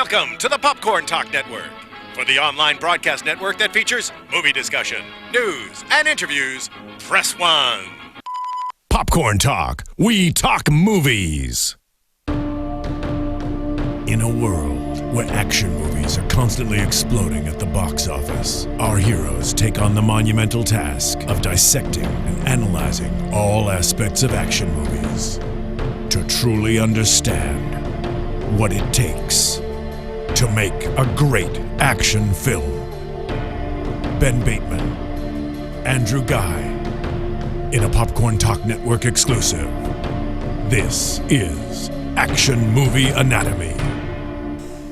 Welcome to the Popcorn Talk Network. For the online broadcast network that features movie discussion, news, and interviews, press 1. Popcorn Talk. We talk movies. In a world where action movies are constantly exploding at the box office, our heroes take on the monumental task of dissecting and analyzing all aspects of action movies to truly understand what it takes to make a great action film. Ben Bateman, Andrew Ghai, in a Popcorn Talk Network exclusive. This is Action Movie Anatomy.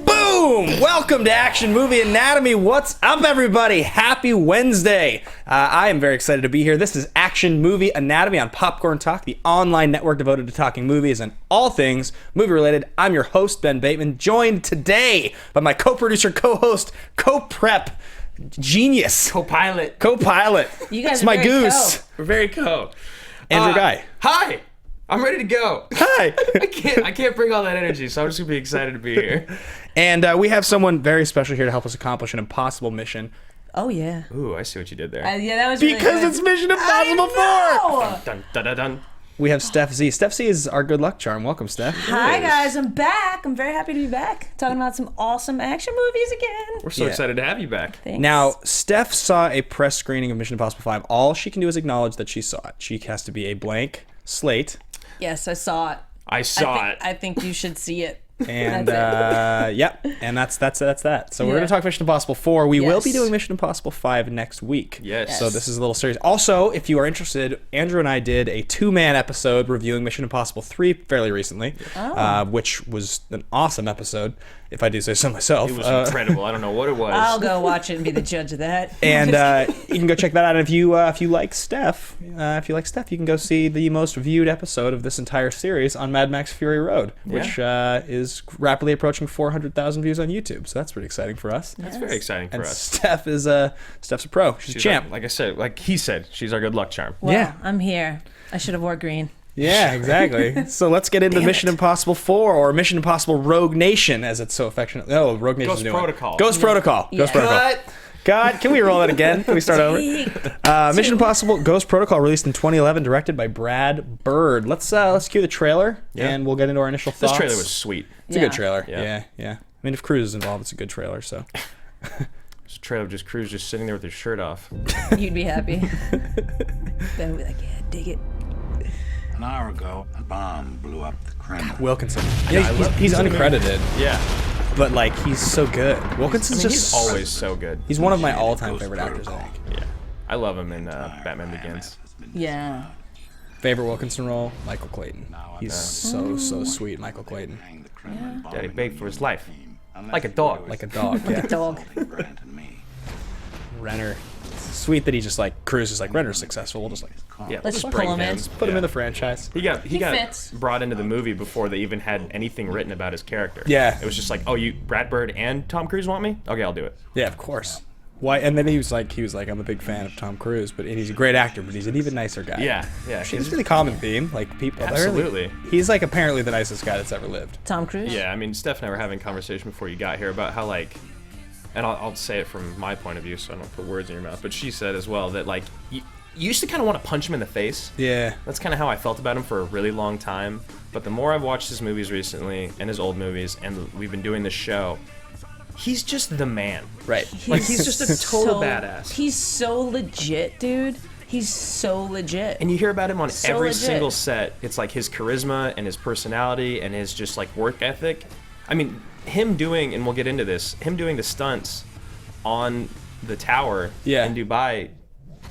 Boom! Welcome to Action Movie Anatomy. What's up, everybody? Happy Wednesday. I am very excited to be here. This is Action Movie Anatomy on Popcorn Talk, the online network devoted to talking movies and all things movie-related. I'm your host, Ben Bateman, joined today by my co-producer, co-host, co-prep genius. Co-pilot. You guys It's are my very goose. We're very co. Andrew Ghai. Hi. I'm ready to go. Hi. I can't bring all that energy, so I'm just gonna be excited to be here. And we have someone very special here to help us accomplish an impossible mission. Oh, yeah. Ooh, I see what you did there. Yeah, that was really Because good. it's Mission Impossible 4! Oh! Dun, dun, dun, dun. We have Stef Z. Stef Z is our good luck charm. Welcome, Steph. Hi, guys. I'm back. I'm very happy to be back. Talking about some awesome action movies again. We're so Yeah. excited to have you back. Thanks. Now, Steph saw a press screening of Mission Impossible 5. All she can do is acknowledge that she saw it. She has to be a blank slate. Yes, I saw it. I saw it. I think you should see it. And That's yep, and that's that. So we're Yeah. gonna talk Mission Impossible 4. We will be Yes. doing Mission Impossible 5 next week. Yes. So this is a little series. Also, if you are interested, Andrew and I did a 2-man episode reviewing Mission Impossible 3 fairly recently, which was an awesome episode, if I do say so myself. It was incredible. I don't know what it was. I'll go watch it and be the judge of that. And you can go check that out. And if you like Steph, you can go see the most viewed episode of this entire series on Mad Max Fury Road, which is rapidly approaching 400,000 views on YouTube. So that's pretty exciting for us. That's very exciting for And us. Steph's a pro. She's a champ. Like I said, like he said, she's our good luck charm. Well, Yeah. I'm here. I should have wore green. Yeah, exactly. So let's get into Mission Impossible 4, or Mission Impossible Rogue Nation, as it's so affectionate. Oh, Rogue Nation's Ghost new Protocol. One. Ghost Protocol. Yeah. Ghost Protocol. Cut. God, can we roll that again? Can we start over? Mission Impossible Ghost Protocol, released in 2011, directed by Brad Burk. Let's cue the trailer, and we'll get into our initial thoughts. This trailer was sweet. It's a good trailer. Yeah. Yeah. I mean, if Cruise is involved, it's a good trailer. So. This trailer of just Cruz just sitting there with his shirt off. You'd be happy. Ben would be like, yeah, dig it. An hour ago, a bomb blew up the Kremlin. Wilkinson. Yeah, he's uncredited, Yeah. but like he's so good. Wilkinson's just He's always so good. He's one of my all-time favorite actors, I think. Yeah. I love him in Batman Begins. Yeah. Favorite Wilkinson role, Michael Clayton. He's so sweet, Michael Clayton. Daddy begged for his life. Like a dog. Like a dog. Yeah. Dog. Renner. It's sweet that he just like Cruise is like Renner's successful. We'll just like Yeah, Let's just pull bring him in. put him in the franchise. He got fits. brought into the movie before they even had anything written about his character. Yeah. It was just like, oh, you Brad Bird and Tom Cruise want me? Okay, I'll do it. Yeah, of course. Why? And then he was like, I'm a big fan of Tom Cruise, but and he's a great actor, but he's an even nicer guy. Yeah. It's a really common theme. Like people, Absolutely. he's like apparently the nicest guy that's ever lived. Tom Cruise? Yeah, I mean, Steph and I were having a conversation before you got here about how, like, and I'll say it from my point of view so I don't put words in your mouth, but she said as well that, like, you used to kind of want to punch him in the face. Yeah. That's kind of how I felt about him for a really long time. But the more I've watched his movies recently, and his old movies, and we've been doing this show, he's just the man. Right. Like, he's just a total badass. He's so legit, dude. He's so legit. And you hear about him on So every legit. single set. It's like his charisma and his personality and his just like work ethic. I mean, him doing, and we'll get into this, him doing the stunts on the tower in Dubai,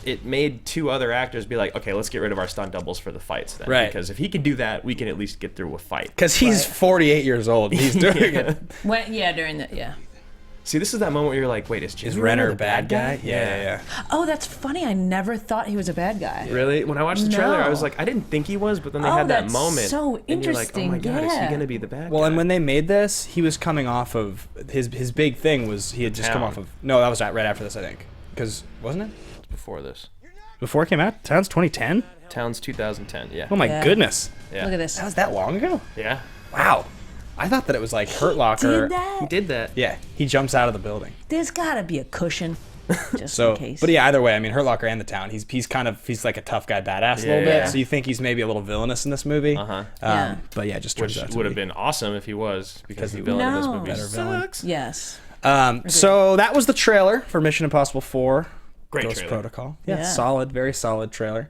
it made 2 other actors be like, okay, let's get rid of our stunt doubles for the fights then. Right. Because if he can do that, we can at least get through a fight. Because he's 48 years old. And he's doing it. During the, yeah. See, this is that moment where you're like, wait, is Jeremy Renner the bad guy? Yeah. Oh, that's funny. I never thought he was a bad guy. Really? When I watched the trailer, I was No. like, I didn't think he was, but then they Oh, had that that's moment. so And you're like, oh my interesting, god, is he yeah. going to be the bad guy? Well, and when they made this, he was coming off of his big thing was he had just come Town. off of that was right after this, I think, because wasn't it Before this. before it came out? Town's 2010. Town's 2010, yeah. Oh my Yeah. goodness, Yeah. Look at this. that was that long ago. Yeah. Wow. I thought that it was like Hurt Locker. Did that? He did that. Yeah, he jumps out of the building. There's gotta be a cushion, just So, in case. but yeah, either way, I mean, Hurt Locker and the Town. He's like a tough guy, badass a little bit. Yeah. So you think he's maybe a little villainous in this movie. Yeah. But yeah, just turns Which out to would have be. been awesome if he was, because the he villain in this No. movie Better villain. sucks. Yes. So that was the trailer for Mission Impossible 4. Great Ghost trailer. Protocol. Yeah, Yeah. solid, very solid trailer.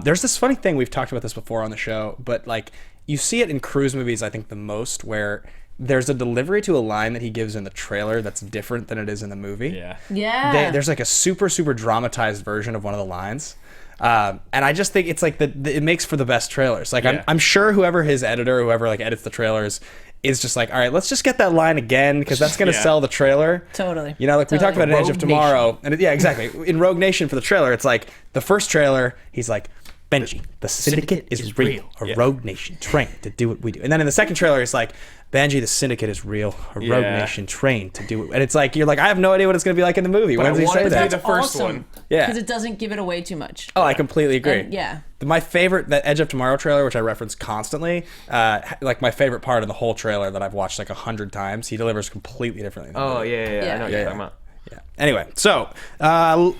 There's this funny thing, we've talked about this before on the show, but like you see it in cruise movies, I think the most, where there's a delivery to a line that he gives in the trailer that's different than it is in the movie. Yeah. Yeah. There's like a super dramatized version of one of the lines. And I just think it's like it makes for the best trailers. Like Yeah. I'm sure whoever his editor, whoever like edits the trailers, is just like, all right, let's just get that line again because that's gonna Yeah. sell the trailer. Totally. You know, like we talked about in Edge of Rogue Tomorrow, and yeah, exactly. In Rogue Nation for the trailer, it's like the first trailer, he's like, Benji, the syndicate is real. A Yeah. Rogue Nation trained to do what we do. And then in the second trailer, it's like, Benji, the syndicate is real. A Rogue Yeah. Nation trained to do it. And it's like, you're like, I have no idea what it's gonna be like in the movie. But When I does he want say it to be that? the first one. Yeah. Because it doesn't give it away too much. Oh, I completely agree. And, yeah. My favorite, that Edge of Tomorrow trailer, which I reference constantly, like my favorite part of the whole trailer that I've watched like 100 times, he delivers completely differently. in the Oh, movie. yeah. I know what you're Yeah. talking about. Yeah. Anyway, so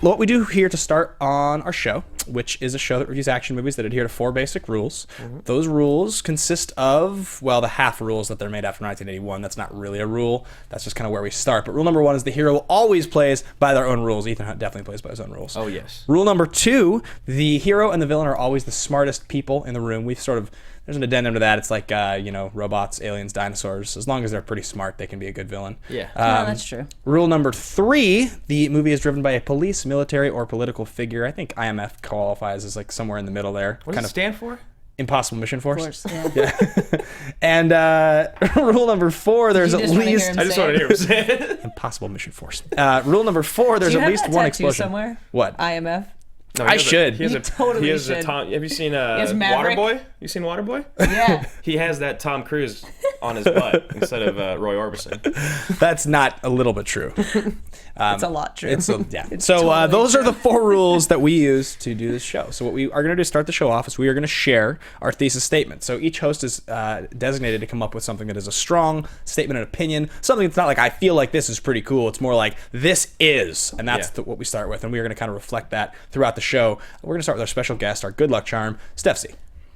what we do here to start on our show, which is a show that reviews action movies that adhere to 4 basic rules. Those rules consist of, well, the half rules that they're made after 1981. That's not really a rule. That's just kind of where we start. But rule number 1 is the hero always plays by their own rules. Ethan Hunt definitely plays by his own rules. Oh, yes. Rule number 2, the hero and the villain are always the smartest people in the room. There's an addendum to that. It's like, robots, aliens, dinosaurs. As long as they're pretty smart, they can be a good villain. Yeah. No, that's true. Rule number 3, the movie is driven by a police, military, or political figure. I think IMF qualifies as like somewhere in the middle there. What does it stand for? Impossible Mission Force. Of course. Yeah. And rule number 4, there's You at just wanna hear least... him I just say wanted to hear him say it. Impossible Mission Force. Rule number 4, there's Do you at have least that one tattoo explosion. somewhere? What? IMF. No, I should. He has You a, totally he has should. A Tom, have you seen has Maverick. Waterboy? You seen Waterboy? Yeah. He has that Tom Cruise on his butt instead of Roy Orbison. That's not a little bit true. It's a lot true. Yeah. It's So totally those are true. the 4 rules that we use to do this show. So what we are going to do to start the show off is we are going to share our thesis statement. So each host is designated to come up with something that is a strong statement and opinion. Something that's not like, I feel like this is pretty cool. It's more like, this is. And that's what we start with. And we are going to kind of reflect that throughout the show. We're going to start with our special guest, our good luck charm, Stef Z.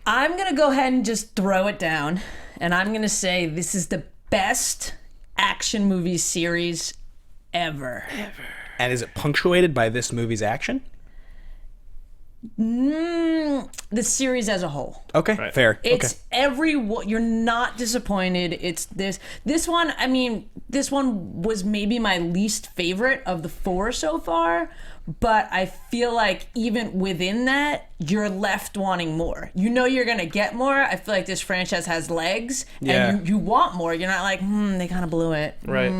I'm going to go ahead and just throw it down. And I'm going to say this is the best action movie series ever. And is it punctuated by this movie's action? The series as a whole. Okay, fair. It's you're not disappointed. It's this one. I mean, this one was maybe my least favorite of the 4 so far, but I feel like even within that, you're left wanting more. You know you're gonna get more. I feel like this franchise has legs, and you want more. You're not like, they kind of blew it. Right.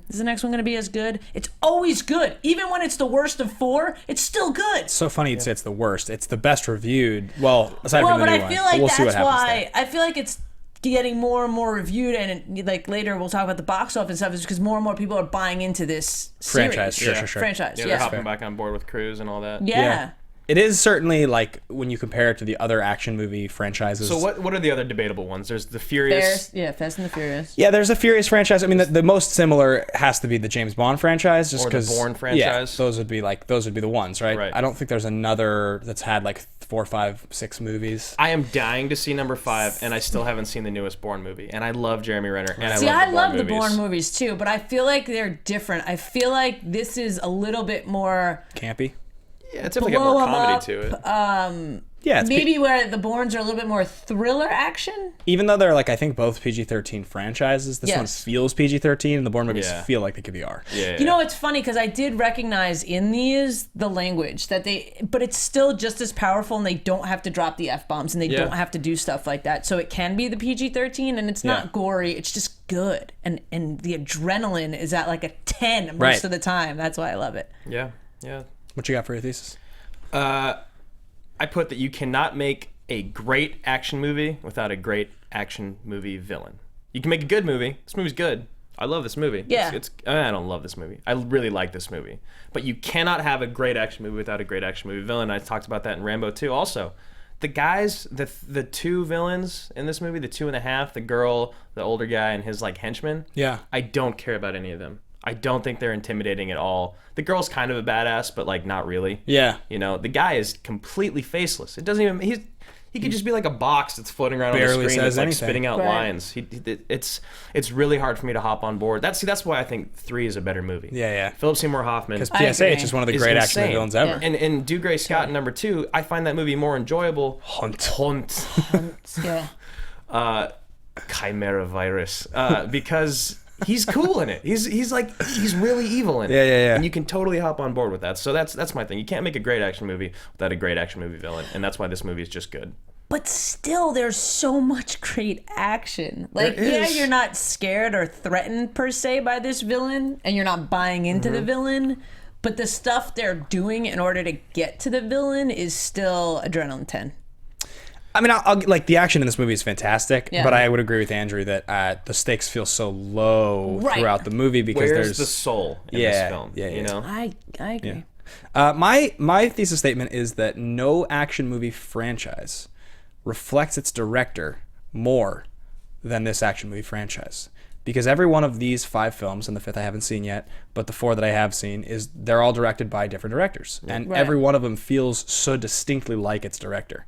Is the next one gonna be as good? It's always good, even when it's the worst of 4. It's still good. It's so funny you'd say it's the worst. It's the best reviewed. Well, aside from the but new I one. feel like We'll see what that's happens why there. I feel like it's getting more and more reviewed, and like later we'll talk about the box office stuff, is because more and more people are buying into this Franchise, series. sure. Franchise, Yeah, yeah. they're hopping back on board with Cruise and all that. Yeah. It is certainly like when you compare it to the other action movie franchises. So what are the other debatable ones? There's the Furious. Fast and the Furious. Yeah, there's a Furious franchise. I mean, the most similar has to be the James Bond franchise, just Or the because Bourne Yeah, franchise. those would be the ones, right? Right. I don't think there's another that's had like 4, 5, 6 movies. I am dying to see number 5, and I still haven't seen the newest Bourne movie. And I love Jeremy Renner. And See, I love the movies. Bourne movies too, but I feel like they're different. I feel like this is a little bit more Campy. Yeah, it's definitely got blow more 'em comedy up, to it. Yeah, it's maybe where the Bournes are a little bit more thriller action. even though they're like I think both PG-13 franchises, this one Yes. feels PG-13, and the Bourne movies Yeah. feel like they could be R. Yeah. You know, it's funny because I did recognize in these the language but it's still just as powerful, and they don't have to drop the F-bombs, and they Yeah. don't have to do stuff like that. So it can be the PG-13, and it's not gory. It's just good, and the adrenaline is at like a 10 most Right. of the time. That's why I love it. Yeah. What you got for your thesis? I put that you cannot make a great action movie without a great action movie villain. You can make a good movie. This movie's good. I love this movie. Yeah. I don't love this movie. I really like this movie. But you cannot have a great action movie without a great action movie villain. I talked about that in Rambo 2 also. the guys, the two villains in this movie, the 2.5, the girl, the older guy, and his like henchman. Yeah. I don't care about any of them. I don't think they're intimidating at all. The girl's kind of a badass, but like not really. Yeah. You know, the guy is completely faceless. It doesn't even he could just be like a box that's floating around on the Barely screen that's says like anything. spitting out Right. lines. It's really hard for me to hop on board. That's why I think 3 is a better movie. Yeah. Philip Seymour Hoffman. Because I PSA agree. is just one of the is great action insane. villains ever. Yeah. And Dougray Scott in number 2, I find that movie more enjoyable. Hunt. Yeah. Chimera virus. Because he's cool in it. He's really evil in it. Yeah. And you can totally hop on board with that. So that's my thing. You can't make a great action movie without a great action movie villain, and that's why this movie is just good. But still, there's so much great action. Like, There yeah, is. you're not scared or threatened per se by this villain, and you're not buying into the villain. But the stuff they're doing in order to get to the villain is still adrenaline 10. I mean, I'll like the action in this movie is fantastic, Yeah. but I would agree with Andrew that the stakes feel so low Right. throughout the movie because Where's there's the soul in Yeah, this film? yeah. You know? I agree. My thesis statement is that no action movie franchise reflects its director more than this action movie franchise. Because every one of these 5 films, and the 5th I haven't seen yet, but the 4 that I have seen, they're all directed by different directors. And Right. every one of them feels so distinctly like its director.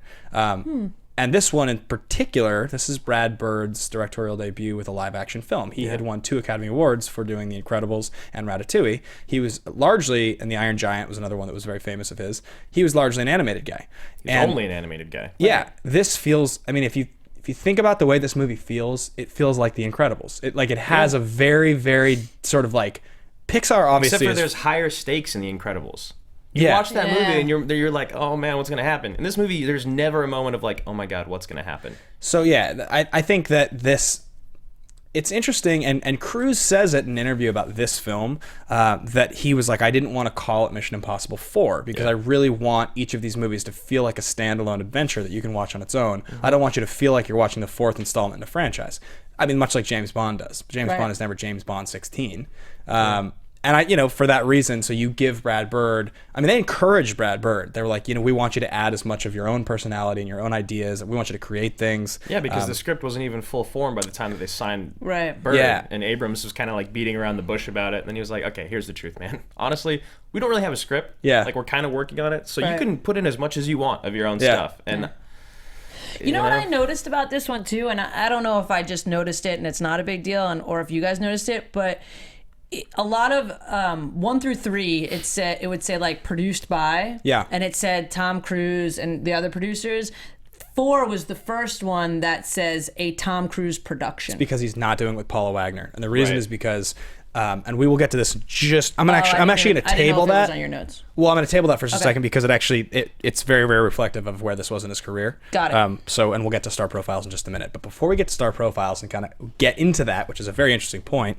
And this one in particular, this is Brad Bird's directorial debut with a live action film. He had won 2 Academy Awards for doing The Incredibles and Ratatouille. He was largely, and The Iron Giant was another one that was very famous of his, he was largely an animated guy. He's And only an animated guy. yeah, this feels, I mean, if you think about the way this movie feels, it feels like The Incredibles. It has a very, very sort of like, Pixar obviously Except for is- there's higher stakes in The Incredibles. You Yeah. watch that Yeah. movie and you're like, oh man, what's gonna happen? In this movie, there's never a moment of like, oh my god, what's gonna happen? So yeah, I think that it's interesting, and Cruise says it in an interview about this film, that he was like, I didn't want to call it Mission Impossible 4 because I really want each of these movies to feel like a standalone adventure that you can watch on its own. I don't want you to feel like you're watching the 4th installment in a franchise. I mean, much like James Bond does. James Right. Bond is never James Bond 16. And for that reason, so you give Brad Bird, I mean, they encouraged Brad Bird. They were like, we want you to add as much of your own personality and your own ideas. We want you to create things. Yeah, because the script wasn't even full form by the time that they signed Right. Bird. Yeah. And Abrams was kind of like beating around the bush about it. And then he was like, okay, here's the truth, man. Honestly, we don't really have a script. Yeah. Like, we're kind of working on it. So you Right. can put in as much as you want of your own Yeah. stuff. And You know what I noticed about this one too, and I don't know if I just noticed it and it's not a big deal, or if you guys noticed it, but a lot of 1 through 3, it would say like produced by, Yeah. and it said Tom Cruise and the other producers. 4 was the first one that says a Tom Cruise production. Because he's not doing it with Paula Wagner, and the reason Right. is because, and we will get to this. I'm Oh, actually going to I didn't know table if it was that. on your notes. Well, I'm going to table that for just a Okay. second because it's very, very reflective of where this was in his career. Got it. And we'll get to star profiles in just a minute. But before we get to star profiles and kind of get into that, which is a very interesting point,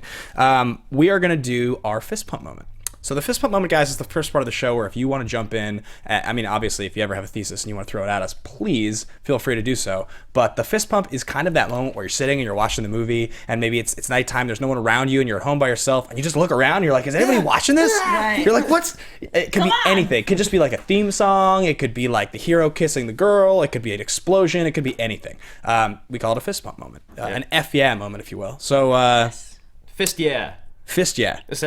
we are going to do our fist pump moment. So the fist pump moment, guys, is the first part of the show where if you want to jump in, I mean, obviously, if you ever have a thesis and you want to throw it at us, please feel free to do so. But the fist pump is kind of that moment where you're sitting and you're watching the movie, and maybe it's nighttime, there's no one around you, and you're at home by yourself, and you just look around, and you're like, is anybody watching this? Right. You're like, what's... It could be anything. It could just be like a theme song. It could be like the hero kissing the girl. It could be an explosion. It could be anything. We call it a fist pump moment. An F yeah moment, if you will. So, fist, yeah. fist yeah. Is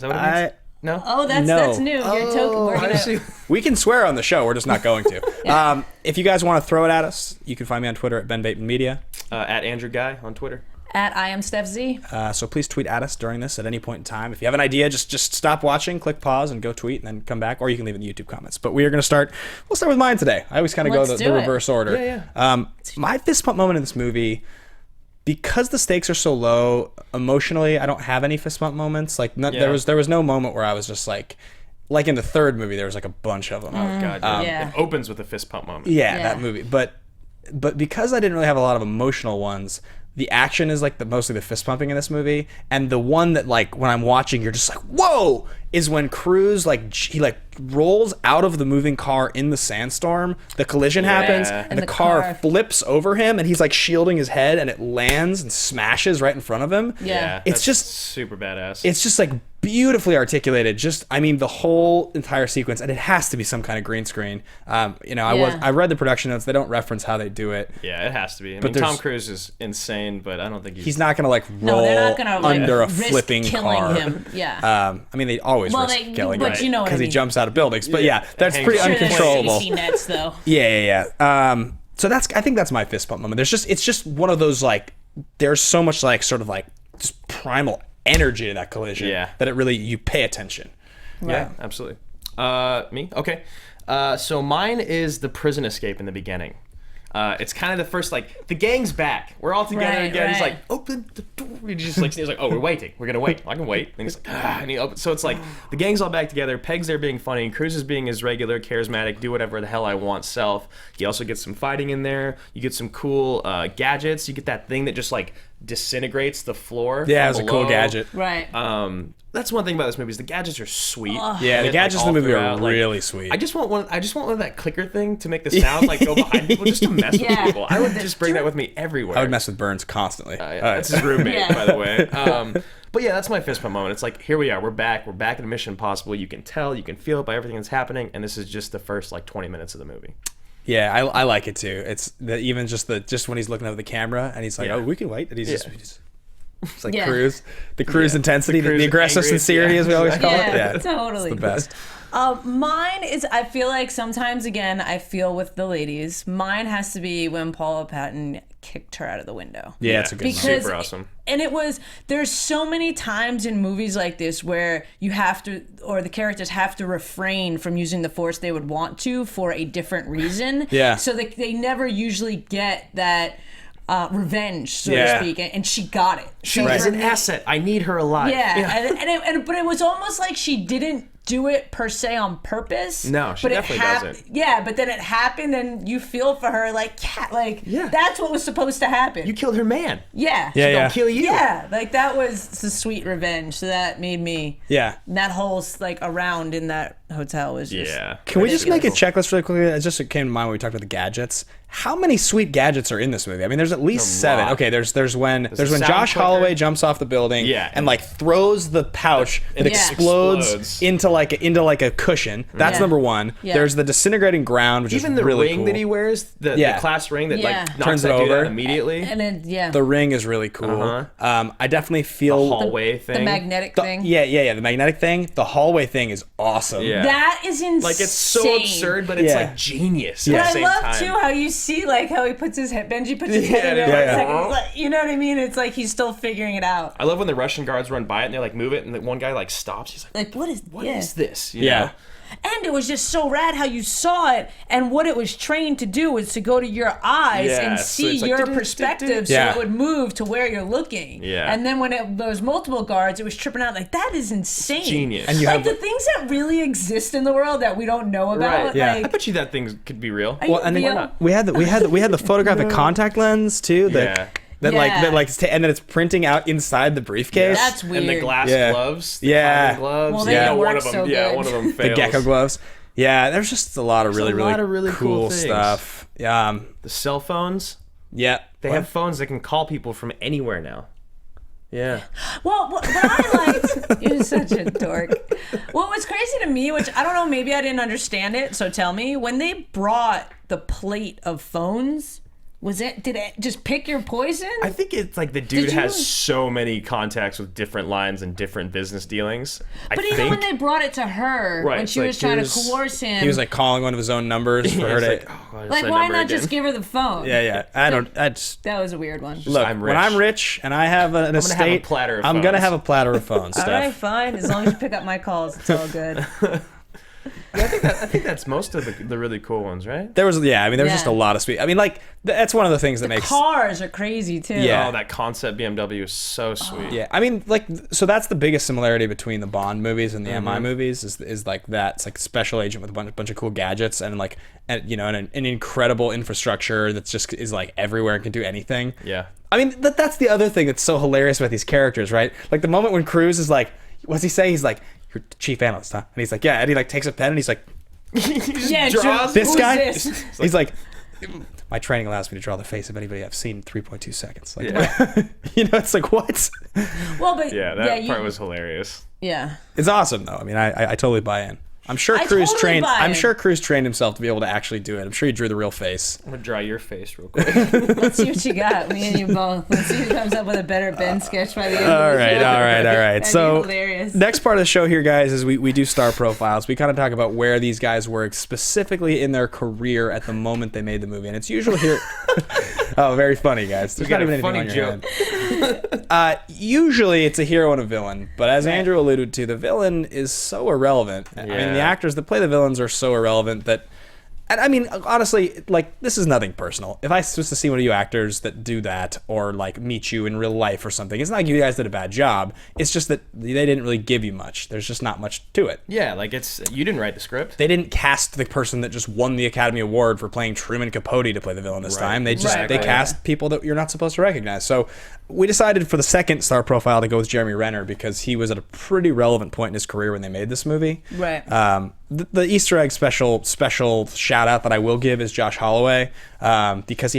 that what it means? No? Oh, that's No. new. You're we're gonna, We can swear on the show. We're just not going to. If you guys want to throw it at us, you can find me on Twitter at Ben Bateman Media. At Andrew Ghai on Twitter. at I am Stef Z. So please tweet at us during this at any point in time. If you have an idea, just stop watching, click pause, and go tweet, and then come back, or you can leave it in the YouTube comments. But we are going to start. We'll start with mine today. I always kind of go Let's the do it. reverse order. Yeah. My fist pump moment in this movie, because the stakes are so low emotionally, I don't have any fist pump moments. Like there was no moment where I was just like in the third movie, there was like a bunch of them. Oh, God. Yeah. It opens with a fist pump moment. Yeah, Yeah. that movie. But because I didn't really have a lot of emotional ones, the action is like mostly the fist pumping in this movie, and the one that like when I'm watching, you're just like, whoa, is when Cruise he rolls out of the moving car in the sandstorm. The collision happens, and the car flips over him, and he's like shielding his head, and it lands and smashes right in front of him. Yeah. It's that's just super badass. it's just like beautifully articulated. Just, I mean, the whole entire sequence, and it has to be some kind of green screen. I read the production notes. They don't reference how they do it. Yeah, it has to be. I mean, Tom Cruise is insane, but I don't think he's not gonna roll they're not gonna, under a risk flipping killing car. him. Yeah. I mean, they always risk killing him, but you know what I because mean. he jumps out of buildings. But yeah, that's pretty Sure, there's uncontrollable. safety nets, though. Yeah. So I think that's my fist bump moment. It's just one of those, like, there's so much just primal energy to that collision that it really, you pay attention. Yeah, absolutely. Me? Okay. So mine is the prison escape in the beginning. It's kind of the first, the gang's back. We're all together again. Right. He's like, open the door. He's like, oh, we're waiting. We're gonna wait. I can wait. And he's like, and he opens. So it's like the gang's all back together. Pegg's there being funny. Cruz is being his regular, charismatic, do whatever the hell I want self. He also gets some fighting in there. You get some cool gadgets. You get that thing that just disintegrates the floor. Yeah, it's a cool gadget. Right. That's one thing about this movie is the gadgets are sweet. Yeah, the gadgets in the movie are really sweet. I just want one of that clicker thing to make the sound go behind people, just to mess with people. I would just bring that with me everywhere. I would mess with Burns constantly. That's his roommate, by the way. But yeah, that's my fist pump moment. It's like, here we are, we're back in Mission Impossible. You can tell, you can feel it by everything that's happening, and this is just the first 20 minutes of the movie. Yeah, I like it too. It's even just when he's looking over the camera and he's like, oh, we can wait. And he's just it's like Cruise, the Cruise intensity, the aggressive sincerity, as we always call it. Yeah, totally. It's the best. Mine is, I feel like sometimes, again, I feel with the ladies, mine has to be when Paula Patton kicked her out of the window. Yeah, it's a good super awesome. And there's so many times in movies like this where you have to, or the characters have to refrain from using the force they would want to for a different reason. Yeah. So they never usually get that revenge, so to speak, and she got it. She is an asset. I need her alive. Yeah. But it was almost like she didn't do it per se on purpose. No, she definitely doesn't. Yeah, but then it happened, and you feel for her, that's what was supposed to happen. You killed her man. Yeah. She don't kill you. Yeah, that was the sweet revenge. So that made me. Yeah. That whole around in that hotel was just. Yeah. Can we just make a checklist really quickly? It just came to mind when we talked about the gadgets. How many sweet gadgets are in this movie? I mean, there's at least 7. Okay, there's when Josh Holloway jumps off the building and throws the pouch that explodes into a cushion. That's number 1. Yeah. There's the disintegrating ground, which even is the really ring cool. that he wears, the class ring that knocks turns it that dude over out immediately. And then the ring is really cool. I definitely feel the hallway thing, the magnetic thing. Yeah, the magnetic thing. The hallway thing is awesome. Yeah. That is insane. It's so absurd, but it's genius. But I love too how you see how he puts his head. Benji puts his head in it. You know what I mean? It's like he's still figuring it out. I love when the Russian guards run by it and they move it, and the one guy stops. He's like, what is this? You yeah. know? And it was just so rad how you saw it, and what it was trained to do was to go to your eyes and see your perspective, so it would move to where you're looking. Yeah. And then when there was multiple guards, it was tripping out. That is insane. It's genius. And you have the things that really exist in the world that we don't know about. Right. Yeah. I bet you that thing could be real. Well, and then we had the photographic contact lens too. And then it's printing out inside the briefcase. That's weird. And the glass gloves. The gloves. Well, they don't work so good. One of them fails. The gecko gloves. Yeah, there's just a lot of really cool things. stuff. Yeah. The cell phones. Yeah. They have phones that can call people from anywhere now. Yeah. Well, what I liked, you're such a dork. What was crazy to me, which I don't know, maybe I didn't understand it, so tell me, when they brought the plate of phones, did it just pick your poison? I think it's the dude has so many contacts with different lines and different business dealings. But even when they brought it to her, when she was trying to coerce him, he was calling one of his own numbers for her to. Why not just give her the phone? Yeah. That was a weird one. Look, when I'm rich and I have an estate, I'm gonna have a platter of phones. All right, fine. As long as you pick up my calls, it's all good. Yeah, I think that's most of the really cool ones, right? There was just a lot of speed. I mean, that's one of the things that makes cars are crazy too. Yeah. Oh, that concept BMW is so sweet. Yeah, I mean, so that's the biggest similarity between the Bond movies and the MI movies is that it's special agent with a bunch of cool gadgets and an incredible infrastructure that's just is everywhere and can do anything. Yeah. I mean, that's the other thing that's so hilarious about these characters, right? The moment when Cruise is what's he say? He's like, "You're chief analyst, huh?" And he's like, "Yeah." And he takes a pen and he's like, he just draws this guy. This? He's like, my training allows me to draw the face of anybody I've seen in 3.2 seconds. Like, it's like, what? Well, but that part was hilarious. Yeah. It's awesome though. I mean, I totally buy in. I'm sure Cruise trained himself to be able to actually do it. I'm sure he drew the real face. I'm gonna draw your face real quick. Let's see what you got. Me and you both. Let's see who comes up with a better Ben sketch by the end. All right. So hilarious. Next part of the show here, guys, is we do star profiles. We kind of talk about where these guys were specifically in their career at the moment they made the movie, and it's usually here. Oh, very funny, guys. There's not even anything on your head. Usually it's a hero and a villain, but as Andrew alluded to, the villain is so irrelevant. I mean, the actors that play the villains are so irrelevant that, and I mean, honestly, like, this is nothing personal. If I was to see one of you actors that do that, or like meet you in real life or something, it's not like you guys did a bad job. It's just that they didn't really give you much. There's just not much to it. Yeah, like you didn't write the script. They didn't cast the person that just won the Academy Award for playing Truman Capote to play the villain this time. They just cast people that you're not supposed to recognize. So we decided for the second star profile to go with Jeremy Renner because he was at a pretty relevant point in his career when they made this movie. Right. The Easter egg special shout out that I will give is Josh Holloway, because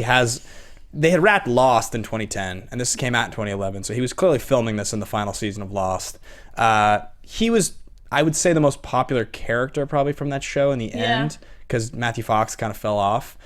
they had wrapped Lost in 2010 and this came out in 2011, so he was clearly filming this in the final season of Lost. He was, I would say, the most popular character probably from that show in the end, because Matthew Fox kind of fell off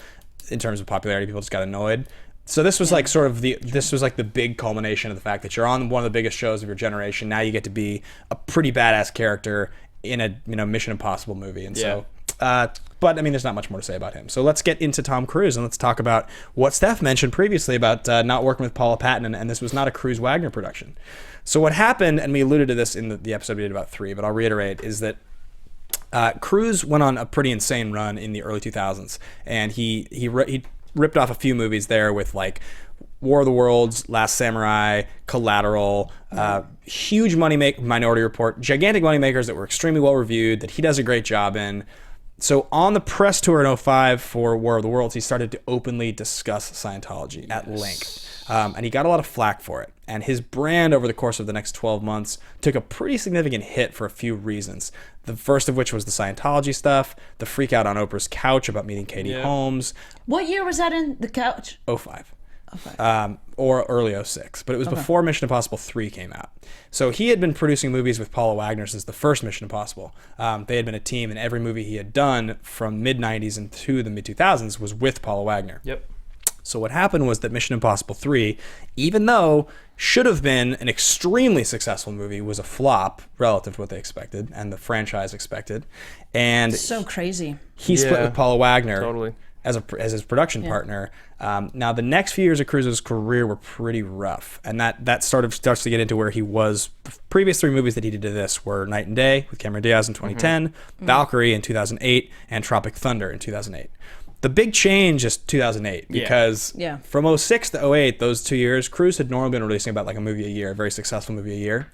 in terms of popularity. People just got annoyed. So this was like sort of the big culmination of the fact that you're on one of the biggest shows of your generation. Now you get to be a pretty badass character in a Mission Impossible movie. And so, but I mean, there's not much more to say about him. So let's get into Tom Cruise and let's talk about what Steph mentioned previously about not working with Paula Patton, and this was not a Cruise Wagner production. So what happened, and we alluded to this in the episode we did about 3, but I'll reiterate, is that Cruise went on a pretty insane run in the early 2000s, and he ripped off a few movies there with like War of the Worlds, Last Samurai, Collateral, huge Minority Report, gigantic money makers that were extremely well reviewed, that he does a great job in. So on the press tour in 2005 for War of the Worlds, he started to openly discuss Scientology at length. And he got a lot of flack for it. And his brand over the course of the next 12 months took a pretty significant hit for a few reasons. The first of which was the Scientology stuff, the freak out on Oprah's couch about meeting Katie Holmes. What year was that in, the couch? 2005. Or early 2006, but it was before Mission Impossible 3 came out. So he had been producing movies with Paula Wagner since the first Mission Impossible. They had been a team, and every movie he had done from mid-90s into the mid-2000s was with Paula Wagner. Yep. So what happened was that Mission Impossible 3, even though should have been an extremely successful movie, was a flop relative to what they expected and the franchise expected. And so crazy. He split with Paula Wagner. Totally. As his production partner. Now the next few years of Cruise's career were pretty rough, and that sort of starts to get into where he was. The previous 3 movies that he did to this were Night and Day with Cameron Diaz in 2010, Valkyrie in 2008, and Tropic Thunder in 2008. The big change is 2008 because from 2006 to 2008, those 2 years, Cruise had normally been releasing about like a movie a year, a very successful movie a year.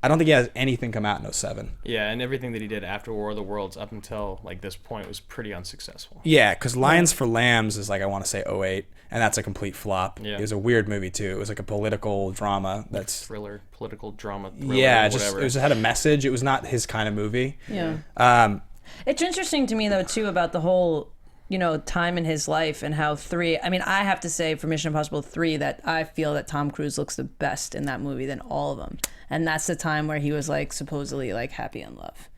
I don't think he has anything come out in 2007. Yeah, and everything that he did after War of the Worlds up until like this point was pretty unsuccessful. Yeah, because Lions for Lambs is like, I want to say 2008, and that's a complete flop. Yeah. It was a weird movie too. It was like a political drama political drama. Yeah, it had a message. It was not his kind of movie. Yeah. It's interesting to me though too about the whole time in his life and how 3, I mean, I have to say for Mission Impossible 3 that I feel that Tom Cruise looks the best in that movie than all of them. And that's the time where he was like supposedly like happy in love.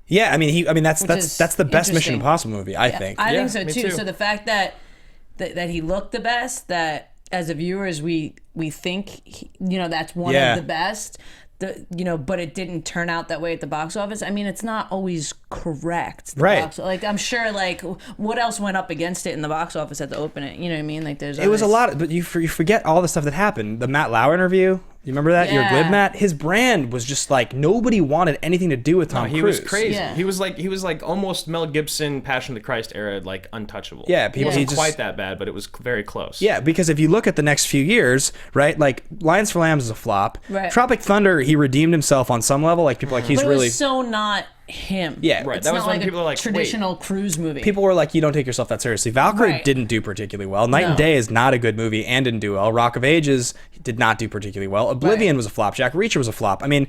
Yeah, I mean that's the best Mission Impossible movie, I think. I think so too. So the fact that he looked the best, that as a viewers we think that's one of the best. But it didn't turn out that way at the box office. I mean, it's not always correct. Right. I'm sure, like, what else went up against it in the box office at the opening? You know what I mean? Like, there's. It was a lot, but you forget all the stuff that happened. The Matt Lauer interview. You remember that? Your glib Matt? His brand was just like nobody wanted anything to do with Tom Cruise. He was crazy. Yeah. He was like almost Mel Gibson, Passion of the Christ era, like untouchable. Yeah, it wasn't quite that bad, but it was very close. Yeah, because if you look at the next few years, right? Like Lions for Lambs is a flop. Right. Tropic Thunder, he redeemed himself on some level. Like people like he's but it really was so not him. Yeah, right. It's That was not when like people were like, traditional Cruise movie. People were like, you don't take yourself that seriously. Valkyrie didn't do particularly well. Night and Day is not a good movie and didn't do well. Rock of Ages did not do particularly well. Oblivion was a flop. Jack Reacher was a flop. I mean,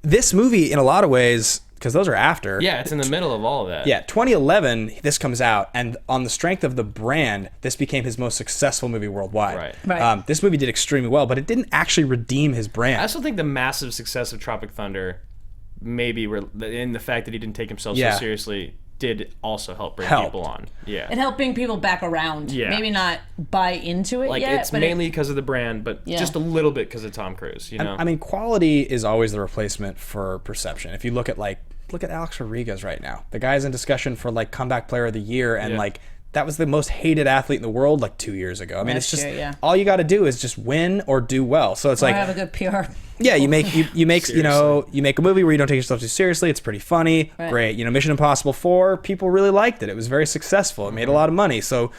this movie, in a lot of ways, because those are after. Yeah, it's in the middle of all of that. Yeah, 2011, this comes out, and on the strength of the brand, this became his most successful movie worldwide. Right. This movie did extremely well, but it didn't actually redeem his brand. I also think the massive success of Tropic Thunder, maybe in the fact that he didn't take himself so seriously, did also help bring people on. Yeah. And help bring people back around. Yeah. Maybe not buy into it Like, yet. it's mainly because of the brand, but just a little bit because of Tom Cruise, you know? I mean, quality is always the replacement for perception. If you look at Alex Rodriguez right now. The guy's in discussion for like comeback player of the year, and like that was the most hated athlete in the world like 2 years ago. I mean, it's just all you got to do is just win or do well. So it's like have a good PR. Yeah, you make you make you make a movie where you don't take yourself too seriously. It's pretty funny, great. Mission Impossible 4, people really liked it. It was very successful. It made a lot of money. So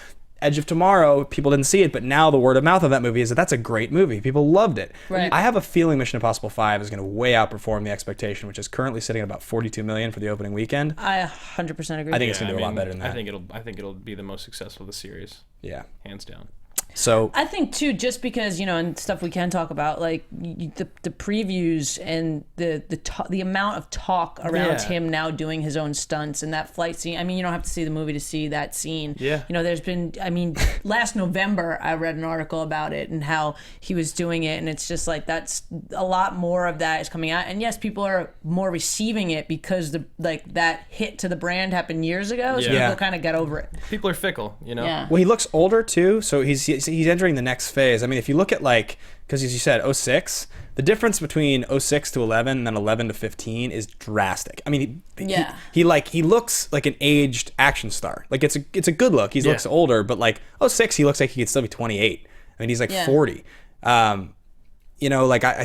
Edge of Tomorrow, people didn't see it, but now the word of mouth of that movie is that that's a great movie. People loved it. Right. I have a feeling Mission Impossible 5 is going to way outperform the expectation, which is currently sitting at about $42 million for the opening weekend. I 100% agree. I think it's going to do a lot better than that. I think it'll be the most successful of the series. Yeah, hands down. So I think too, just because and stuff we can talk about, like the previews and the amount of talk around him now doing his own stunts and that flight scene. I mean, you don't have to see the movie to see that scene. Yeah. There's been. I mean, last November I read an article about it and how he was doing it, and it's just like that's a lot more of that is coming out. And yes, people are more receiving it because that hit to the brand happened years ago, so people kind of get over it. People are fickle, Yeah. Well, he looks older too, so he's entering the next phase. I mean, if you look at because as you said, 06, the difference between 06 to 11 and then 11 to 15 is drastic. I mean, he looks like an aged action star. Like it's a good look. He looks older, but 06, he looks like he could still be 28. I mean, he's 40. I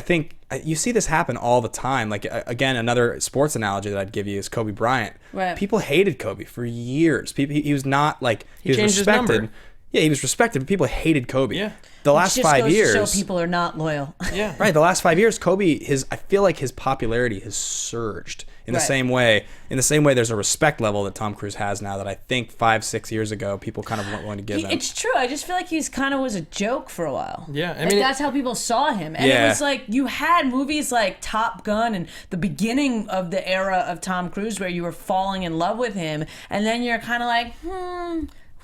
think you see this happen all the time. Like, again, another sports analogy that I'd give you is Kobe Bryant. Right. People hated Kobe for years. He was not he was changed his respected. number. Yeah, he was respected, but people hated Kobe. Yeah. The last 5 years. To show people are not loyal. Yeah. Right. The last 5 years, Kobe, I feel like his popularity has surged in the same way. In the same way, there's a respect level that Tom Cruise has now that I think 5-6 years ago people kind of weren't willing to give him. It's true. I just feel like he's kind of was a joke for a while. Yeah, I mean, that's how people saw him, and it was like you had movies like Top Gun and the beginning of the era of Tom Cruise where you were falling in love with him, and then you're kind of like,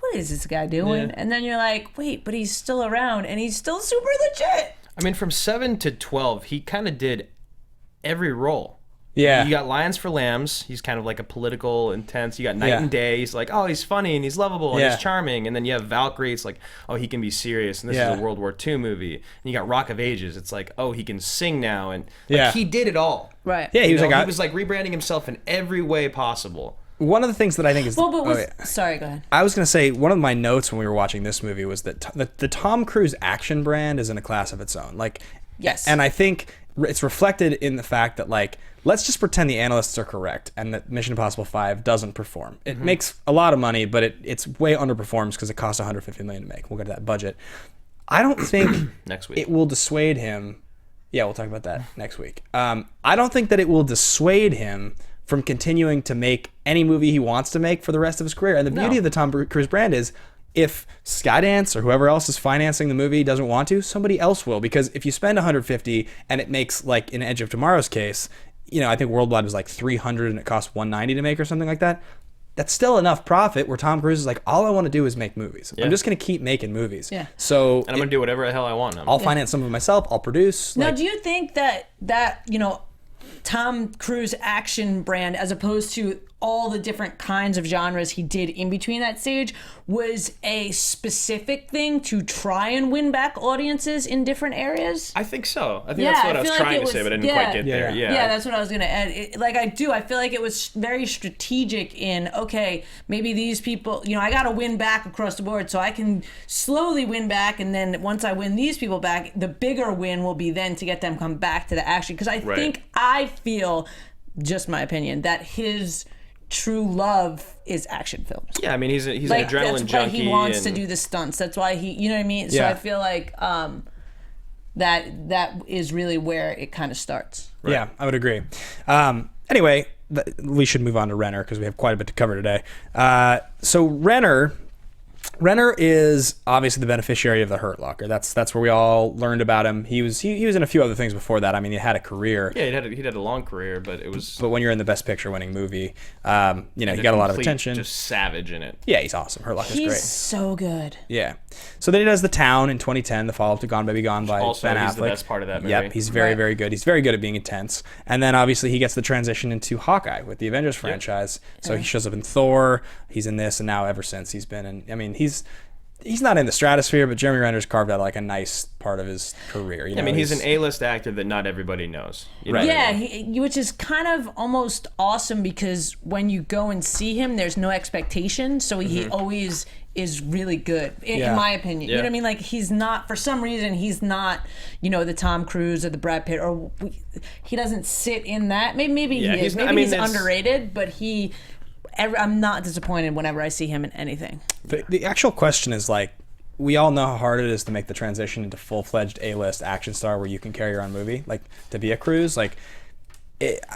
what is this guy doing? Yeah. And then you're like, wait, but he's still around and he's still super legit. I mean, from 7 to 12, he kind of did every role. Yeah. You got Lions for Lambs. He's kind of like a political, intense. You got Night and Day. He's like, oh, he's funny and he's lovable and he's charming. And then you have Valkyrie. It's like, oh, he can be serious. And this is a World War II movie. And you got Rock of Ages. It's like, oh, he can sing now. And he did it all. Right. Yeah, he was rebranding himself in every way possible. One of the things that I think is... Sorry, go ahead. I was going to say, one of my notes when we were watching this movie was that the Tom Cruise action brand is in a class of its own. Yes. And I think it's reflected in the fact that, let's just pretend the analysts are correct and that Mission Impossible 5 doesn't perform. It makes a lot of money, but it's way underperforms because it costs $150 million to make. We'll get to that budget. I don't think next week it will dissuade him. Yeah, we'll talk about that next week. I don't think that it will dissuade him from continuing to make any movie he wants to make for the rest of his career. And the beauty of the Tom Cruise brand is if Skydance or whoever else is financing the movie doesn't want to, somebody else will. Because if you spend $150 and it makes, like in Edge of Tomorrow's case, I think Worldwide was like $300 and it cost $190 to make or something like that. That's still enough profit where Tom Cruise is like, all I want to do is make movies. I'm just going to keep making movies. Yeah. So and I'm going to do whatever the hell I want. I'll finance some of it myself. I'll produce. Now, do you think that Tom Cruise action brand, as opposed to all the different kinds of genres he did in between that stage, was a specific thing to try and win back audiences in different areas? I think so. I think that's what I was trying to say, but I didn't quite get there. Yeah, that's what I was going to add. I feel like it was very strategic in, okay, maybe these people, I got to win back across the board, so I can slowly win back, and then once I win these people back, the bigger win will be then to get them come back to the action. Because I feel, just my opinion, that his true love is action films. Yeah, I mean, he's an adrenaline junkie. That's why he wants to do the stunts. That's why he, you know what I mean? So I feel like that is really where it kind of starts. Right. Yeah, I would agree. Anyway, we should move on to Renner because we have quite a bit to cover today. So Renner, Renner is obviously the beneficiary of the Hurt Locker. That's where we all learned about him. He was in a few other things before that. I mean, he had a career. Yeah, he had a long career, but it was. But when you're in the Best Picture winning movie, he got a lot of attention. Just savage in it. Yeah, he's awesome. Hurt Locker's great. He's so good. Yeah. So then he does The Town in 2010, the follow-up to Gone Baby Gone by also, Ben Affleck. he's the best part of that movie. Yep, he's very, very good. He's very good at being intense. And then obviously he gets the transition into Hawkeye with the Avengers franchise. So he shows up in Thor. He's in this, and now ever since he's been in. I mean, he's not in the stratosphere, but Jeremy Renner's carved out like a nice part of his career. You know, I mean, he's an A-list actor that not everybody knows. You know Right. what I Yeah, mean? which is kind of almost awesome because when you go and see him, there's no expectation, so he always is really good, in my opinion. You know what I mean? Like, he's not, for some reason, he's not, the Tom Cruise or the Brad Pitt, or he doesn't sit in that. Maybe he is. Maybe he's underrated, but I'm not disappointed whenever I see him in anything. The actual question is, like, we all know how hard it is to make the transition into full-fledged A-list action star where you can carry your own movie, like to be a Cruise. Like,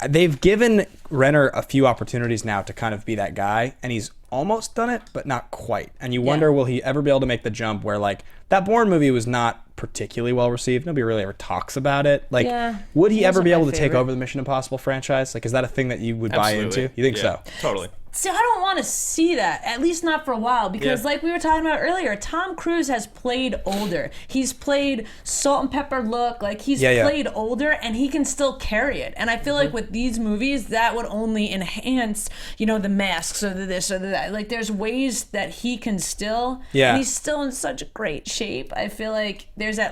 they've given Renner a few opportunities now to kind of be that guy, and he's almost done it, but not quite. And you wonder, will he ever be able to make the jump where, like, that Bourne movie was not particularly well received. Nobody really ever talks about it. Like, would he ever be able to take over the Mission Impossible franchise? Like, is that a thing that you would buy into? You think so? Totally. See, I don't want to see that, at least not for a while, because like we were talking about earlier, Tom Cruise has played older. He's played Salt and Pepper Look, like he's played older, and he can still carry it. And I feel like with these movies, that would only enhance, the masks or the this or the that. Like, there's ways that he can still, and he's still in such great shape. I feel like there's got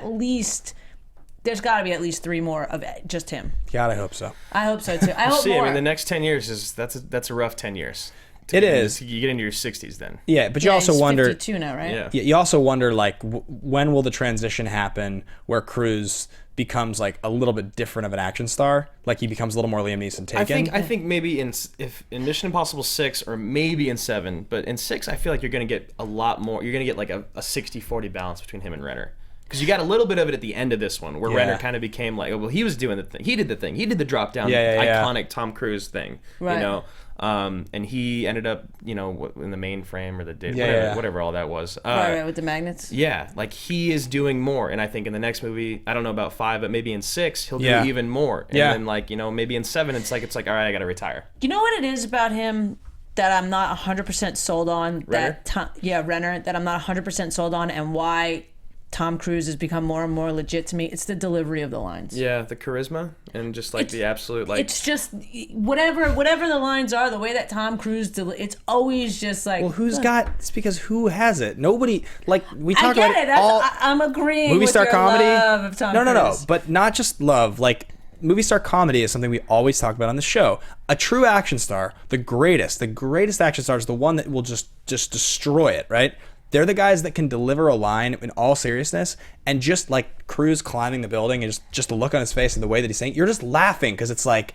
to be at least 3 more of just him. God, I hope so. I hope so too. I hope more. I mean, the next 10 years that's a rough 10 years. It is. You get into your 60s then. Yeah, but you also he's wonder. 52 now, right? Yeah. You also wonder, like, when will the transition happen where Cruise becomes like a little bit different of an action star? Like, he becomes a little more Liam Neeson taken. I think maybe in Mission Impossible 6 or maybe in 7, but in 6 I feel like you're going to get a lot more. You're going to get like a 60-40 balance between him and Renner. Because you got a little bit of it at the end of this one, where Renner kind of became like, well, he was doing the thing. He did the thing. He did the drop down, iconic Tom Cruise thing. Right. And he ended up, in the mainframe or the whatever all that was. Right, with the magnets. Yeah, like he is doing more, and I think in the next movie, I don't know about 5, but maybe in 6 he'll do even more. And then like maybe in 7 it's like all right, I got to retire. You know what it is about him that I'm not 100% sold on? Renner? Renner. That I'm not 100% sold on, and why Tom Cruise has become more and more legit to me. It's the delivery of the lines. Yeah, the charisma and just like the absolute like. It's just whatever the lines are, the way that Tom Cruise it's always just like. Well, it's because who has it? Nobody. Like, we talk I get about it. all I'm agreeing movie with star your comedy. love of Tom No, Cruise. but not just love. Like, movie star comedy is something we always talk about on the show. A true action star, the greatest action star is the one that will just destroy it, right? They're the guys that can deliver a line in all seriousness, and just like Cruise climbing the building and just the look on his face and the way that he's saying, you're just laughing because it's like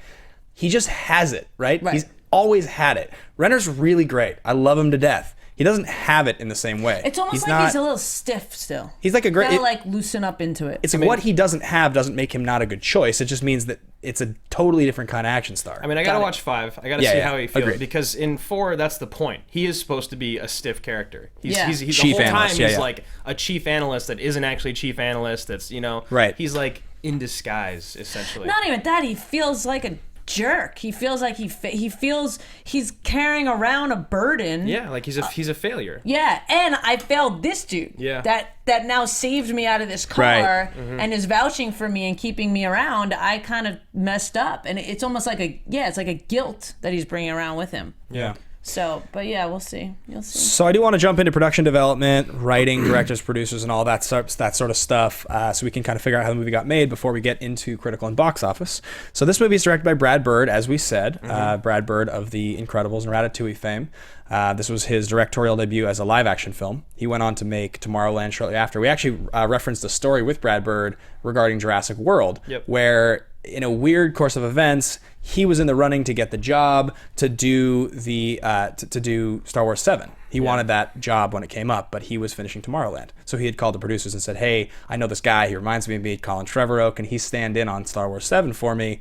he just has it, right? He's always had it. Renner's really great. I love him to death. He doesn't have it in the same way. It's almost he's a little stiff still. He's like a great. Gotta like loosen up into it. It's like what he doesn't have doesn't make him not a good choice. It just means that it's a totally different kind of action star. I mean, I gotta watch 5. I gotta see how he feels. Agreed. Because in 4, that's the point. He is supposed to be a stiff character. He's Chief the whole analyst, time he's like a chief analyst that isn't actually a chief analyst. That's right. He's like in disguise essentially. Not even that. He feels like a jerk. He feels like he feels he's carrying around a burden. Yeah, like he's a failure. Yeah, and I failed this dude. Yeah. That now saved me out of this car and is vouching for me and keeping me around. I kind of messed up, and it's almost like it's like a guilt that he's bringing around with him. Yeah. So, but yeah, we'll see. You'll see. So I do want to jump into production development, writing, directors, producers, and all that sort of stuff, so we can kind of figure out how the movie got made before we get into critical and box office. So this movie is directed by Brad Bird, as we said, Brad Bird of The Incredibles and Ratatouille fame. This was his directorial debut as a live-action film. He went on to make Tomorrowland shortly after. We actually referenced a story with Brad Bird regarding Jurassic World, where in a weird course of events, he was in the running to get the job to do to do Star Wars 7. He wanted that job when it came up, but he was finishing Tomorrowland. So he had called the producers and said, hey, I know this guy. He reminds me of me, Colin Trevorrow. Can he stand in on Star Wars 7 for me?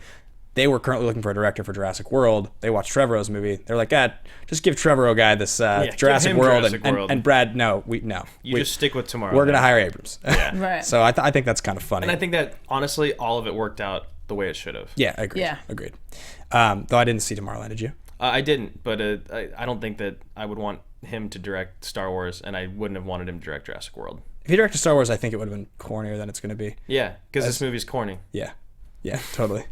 they were currently looking for a director for Jurassic World. They watched Trevorrow's movie. They're like, just give Trevorrow guy this Jurassic World, and Brad, no. You just stick with Tomorrow. We're gonna hire Abrams. Yeah. Right. So I think that's kind of funny. And I think that honestly, all of it worked out the way it should have. Yeah, agreed. Yeah. Agreed. Though I didn't see Tomorrowland, did you? I didn't, but I don't think that I would want him to direct Star Wars, and I wouldn't have wanted him to direct Jurassic World. If he directed Star Wars, I think it would have been cornier than it's going to be. Yeah, because this movie's corny. Yeah. Yeah, totally.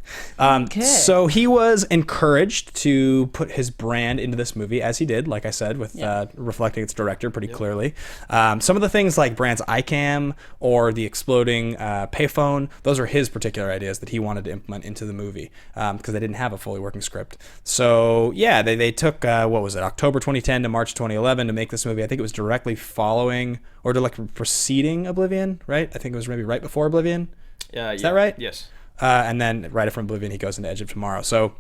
So he was encouraged to put his brand into this movie, as he did, like I said, with reflecting its director pretty clearly. Some of the things like Brand's iCam or the exploding payphone, those are his particular ideas that he wanted to implement into the movie because they didn't have a fully working script. So, yeah, they took, October 2010 to March 2011 to make this movie. I think it was directly following or preceding Oblivion, right? I think it was maybe right before Oblivion. Is that right? Yes. And then right from Oblivion, he goes into Edge of Tomorrow. So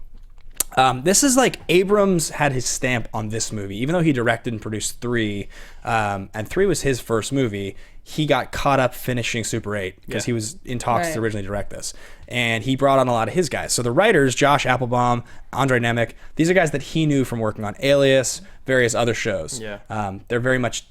this is like Abrams had his stamp on this movie. Even though he directed and produced 3, and 3 was his first movie, he got caught up finishing Super 8 because he was in talks to originally direct this. And he brought on a lot of his guys. So the writers, Josh Appelbaum, André Nemec, these are guys that he knew from working on Alias, various other shows. Yeah. They're very much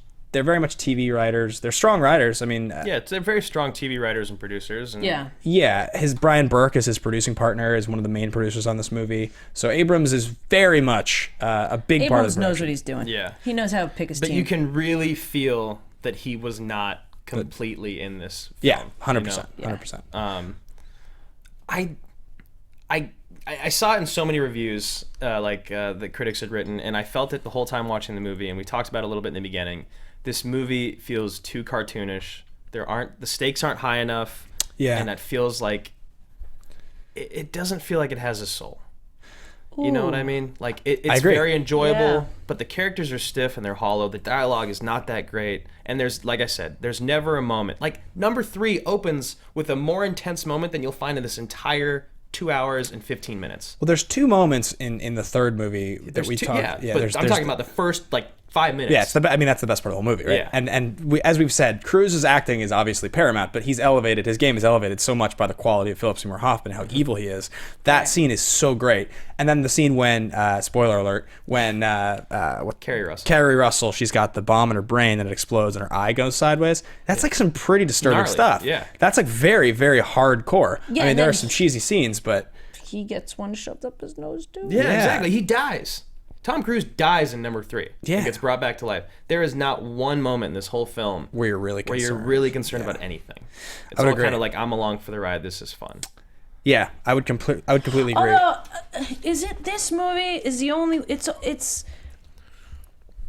TV writers. They're strong writers. I mean, they're very strong TV writers and producers. And his Bryan Burk is his producing partner, is one of the main producers on this movie. So Abrams is very much a big part of the Abrams knows what he's doing. Yeah, he knows how to pick his team. But you can really feel that he was not completely in this film. Yeah, 100%. 100%. I saw it in so many reviews, the critics had written, and I felt it the whole time watching the movie. And we talked about it a little bit in the beginning. This movie feels too cartoonish. The stakes aren't high enough. Yeah, and that feels like it doesn't feel like it has a soul. Ooh. You know what I mean? Like it's very enjoyable, but the characters are stiff and they're hollow. The dialogue is not that great, and like I said, there's never a moment. Like number 3 opens with a more intense moment than you'll find in this entire 2 hours and 15 minutes. Well, there's 2 moments in the third movie that we talked. Yeah, but I'm talking about the first 5 minutes. Yeah, that's the best part of the whole movie, right? Yeah. And as we've said, Cruise's acting is obviously paramount, but his game is elevated so much by the quality of Philip Seymour Hoffman, how evil he is. That scene is so great. And then the scene when, spoiler alert, when Carrie Russell, she's got the bomb in her brain and it explodes and her eye goes sideways. That's like some pretty disturbing stuff. Yeah. That's like very, very hardcore. Yeah, I mean, there are some cheesy scenes, but he gets one shoved up his nose too. Yeah, exactly. He dies. Tom Cruise dies in number 3. Yeah. He gets brought back to life. There is not one moment in this whole film where you're really concerned about anything. It's all kind of like, I'm along for the ride. This is fun. Yeah, I would completely agree. Although, is it this movie is the only this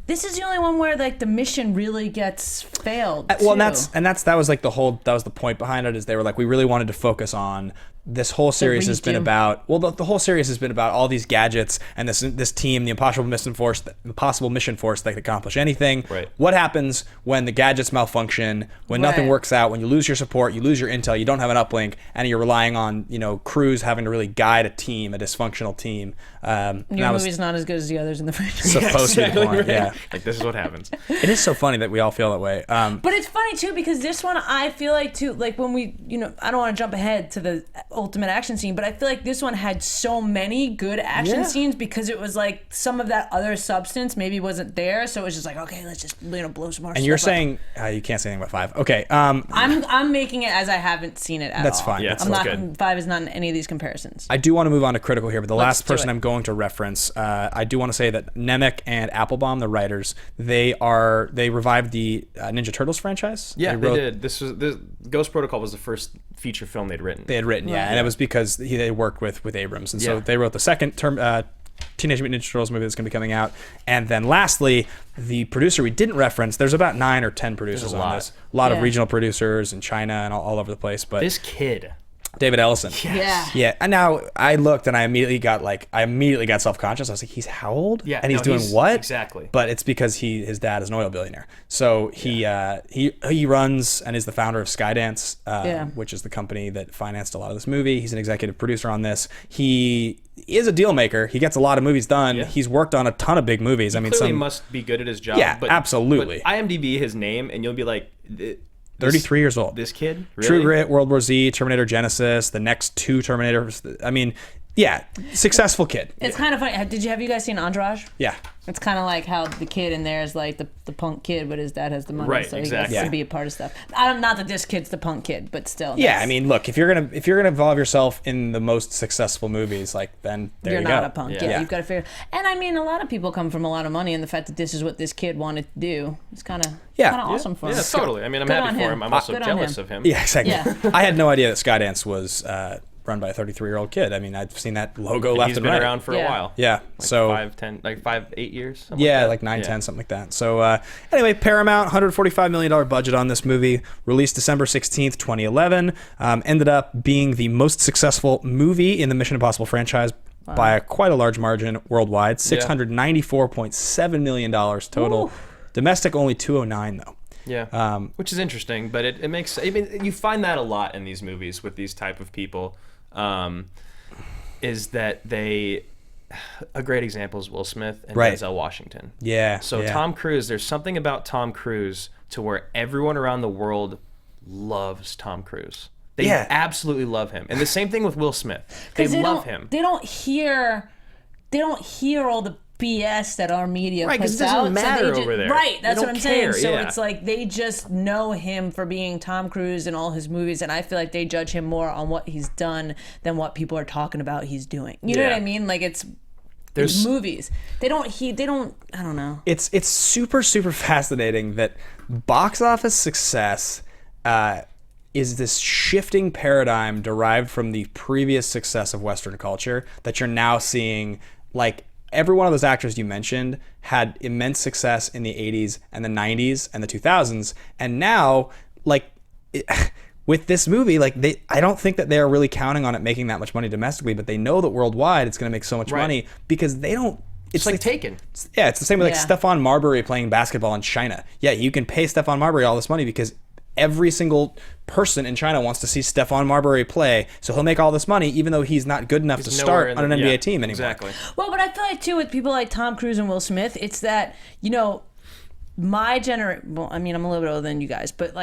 is the only one where like the mission really gets failed. Well, that was like the point behind it, is they were like, we really wanted to focus on this whole series has been about the whole series has been about all these gadgets and this team, the Impossible Mission Force that can accomplish anything. Right. What happens when the gadgets malfunction, when nothing works out, when you lose your support, you lose your intel, you don't have an uplink, and you're relying on crews having to really guide a dysfunctional team. Your movie's not as good as the others in the franchise. Supposed to be the point, yeah. Like, this is what happens. It is so funny that we all feel that way. But it's funny too because this one I feel like too, like when we I don't want to jump ahead to the ultimate action scene, but I feel like this one had so many good action scenes because it was like some of that other substance maybe wasn't there, so it was just like, okay, let's just blow some more stuff. And you're saying you can't say anything about 5. Okay. I'm making it as I haven't seen it at all. That's fine. Yeah, I'm not good. 5 is not in any of these comparisons. I do want to move on to critical here, but the last person I'm going to reference, I do want to say that Nemec and Appelbaum, the writers, they revived the Ninja Turtles franchise. Yeah, they did. The Ghost Protocol was the first feature film they'd written. And it was because they worked with Abrams, and so they wrote the second Teenage Mutant Ninja Turtles movie that's going to be coming out. And then lastly, the producer we didn't reference, there's about 9 or 10 producers on this. A lot of regional producers in China and all over the place. But this kid, David Ellison. Yes. Yeah. And now I looked and I immediately got self-conscious. I was like, he's how old? Yeah. And he's doing what? Exactly. But it's because his dad is an oil billionaire. So he runs and is the founder of Skydance, which is the company that financed a lot of this movie. He's an executive producer on this. He is a deal maker. He gets a lot of movies done. Yeah. He's worked on a ton of big movies. He clearly must be good at his job. Yeah, absolutely. But IMDb his name and you'll be like, 33 years old. This kid? Really? True Grit, World War Z, Terminator Genesis, the next 2 Terminators. I mean, Yeah, successful kid. It's kind of funny. Have you guys seen Entourage? Yeah. It's kind of like how the kid in there is like the punk kid, but his dad has the money, Right, so he exactly. gets to be a part of stuff. Not that this kid's the punk kid, but still. Yeah, I mean, look, if you're gonna involve yourself in the most successful movies, like then there you're you not go. a punk. Yeah. Yeah, you've got to figure. And I mean, a lot of people come from a lot of money, and the fact that this is what this kid wanted to do, it's kind of awesome for him. Yeah, totally. I mean, I'm Good happy on for him. him. I'm also Good on jealous him. of him. Yeah, exactly. Yeah. I had no idea that Skydance was run by a 33-year-old kid. I mean, I've seen that logo left He's and been right. around for a Yeah. while. Yeah, Like so 8 years. Something yeah, that. like 9, 10, something like that. So anyway, Paramount, $145 million budget on this movie, released December 16th, 2011. Ended up being the most successful movie in the Mission Impossible franchise by quite a large margin worldwide, $694.7 million total. Ooh. Domestic only 209 though. Yeah, which is interesting, but it makes. I mean, you find that a lot in these movies with these type of people, is that they. A great example is Will Smith and Right. Denzel Washington. Yeah. So yeah. Tom Cruise, there's something about Tom Cruise to where everyone around the world loves Tom Cruise. They Yeah. absolutely love him, and the same thing with Will Smith. They love him. They don't hear all the BS that our media Right, 'cause puts it doesn't out. matter they over there. Right, They that's what don't I'm saying. care, So yeah. it's like they just know him for being Tom Cruise in all his movies, and I feel like they judge him more on what he's done than what people are talking about he's doing. You know Yeah. what I mean? Like it's movies. They don't. I don't know. It's super fascinating that box office success is this shifting paradigm derived from the previous success of Western culture that you're now seeing. Like every one of those actors you mentioned had immense success in the 80s and the 90s and the 2000s, and now with this movie, I don't think that they're really counting on it making that much money domestically, but they know that worldwide it's going to make so much money because they don't. It's like Taken. Yeah, it's the same with Yeah. Stephon Marbury playing basketball in China. Yeah, you can pay Stephon Marbury all this money because every single person in China wants to see Stephon Marbury play, so he'll make all this money even though he's not good enough to Nowhere start in on an the- NBA yeah, team anymore. Exactly. Well, but I feel like too with people like Tom Cruise and Will Smith, it's that my generation. Well, I mean, I'm a little bit older than you guys, but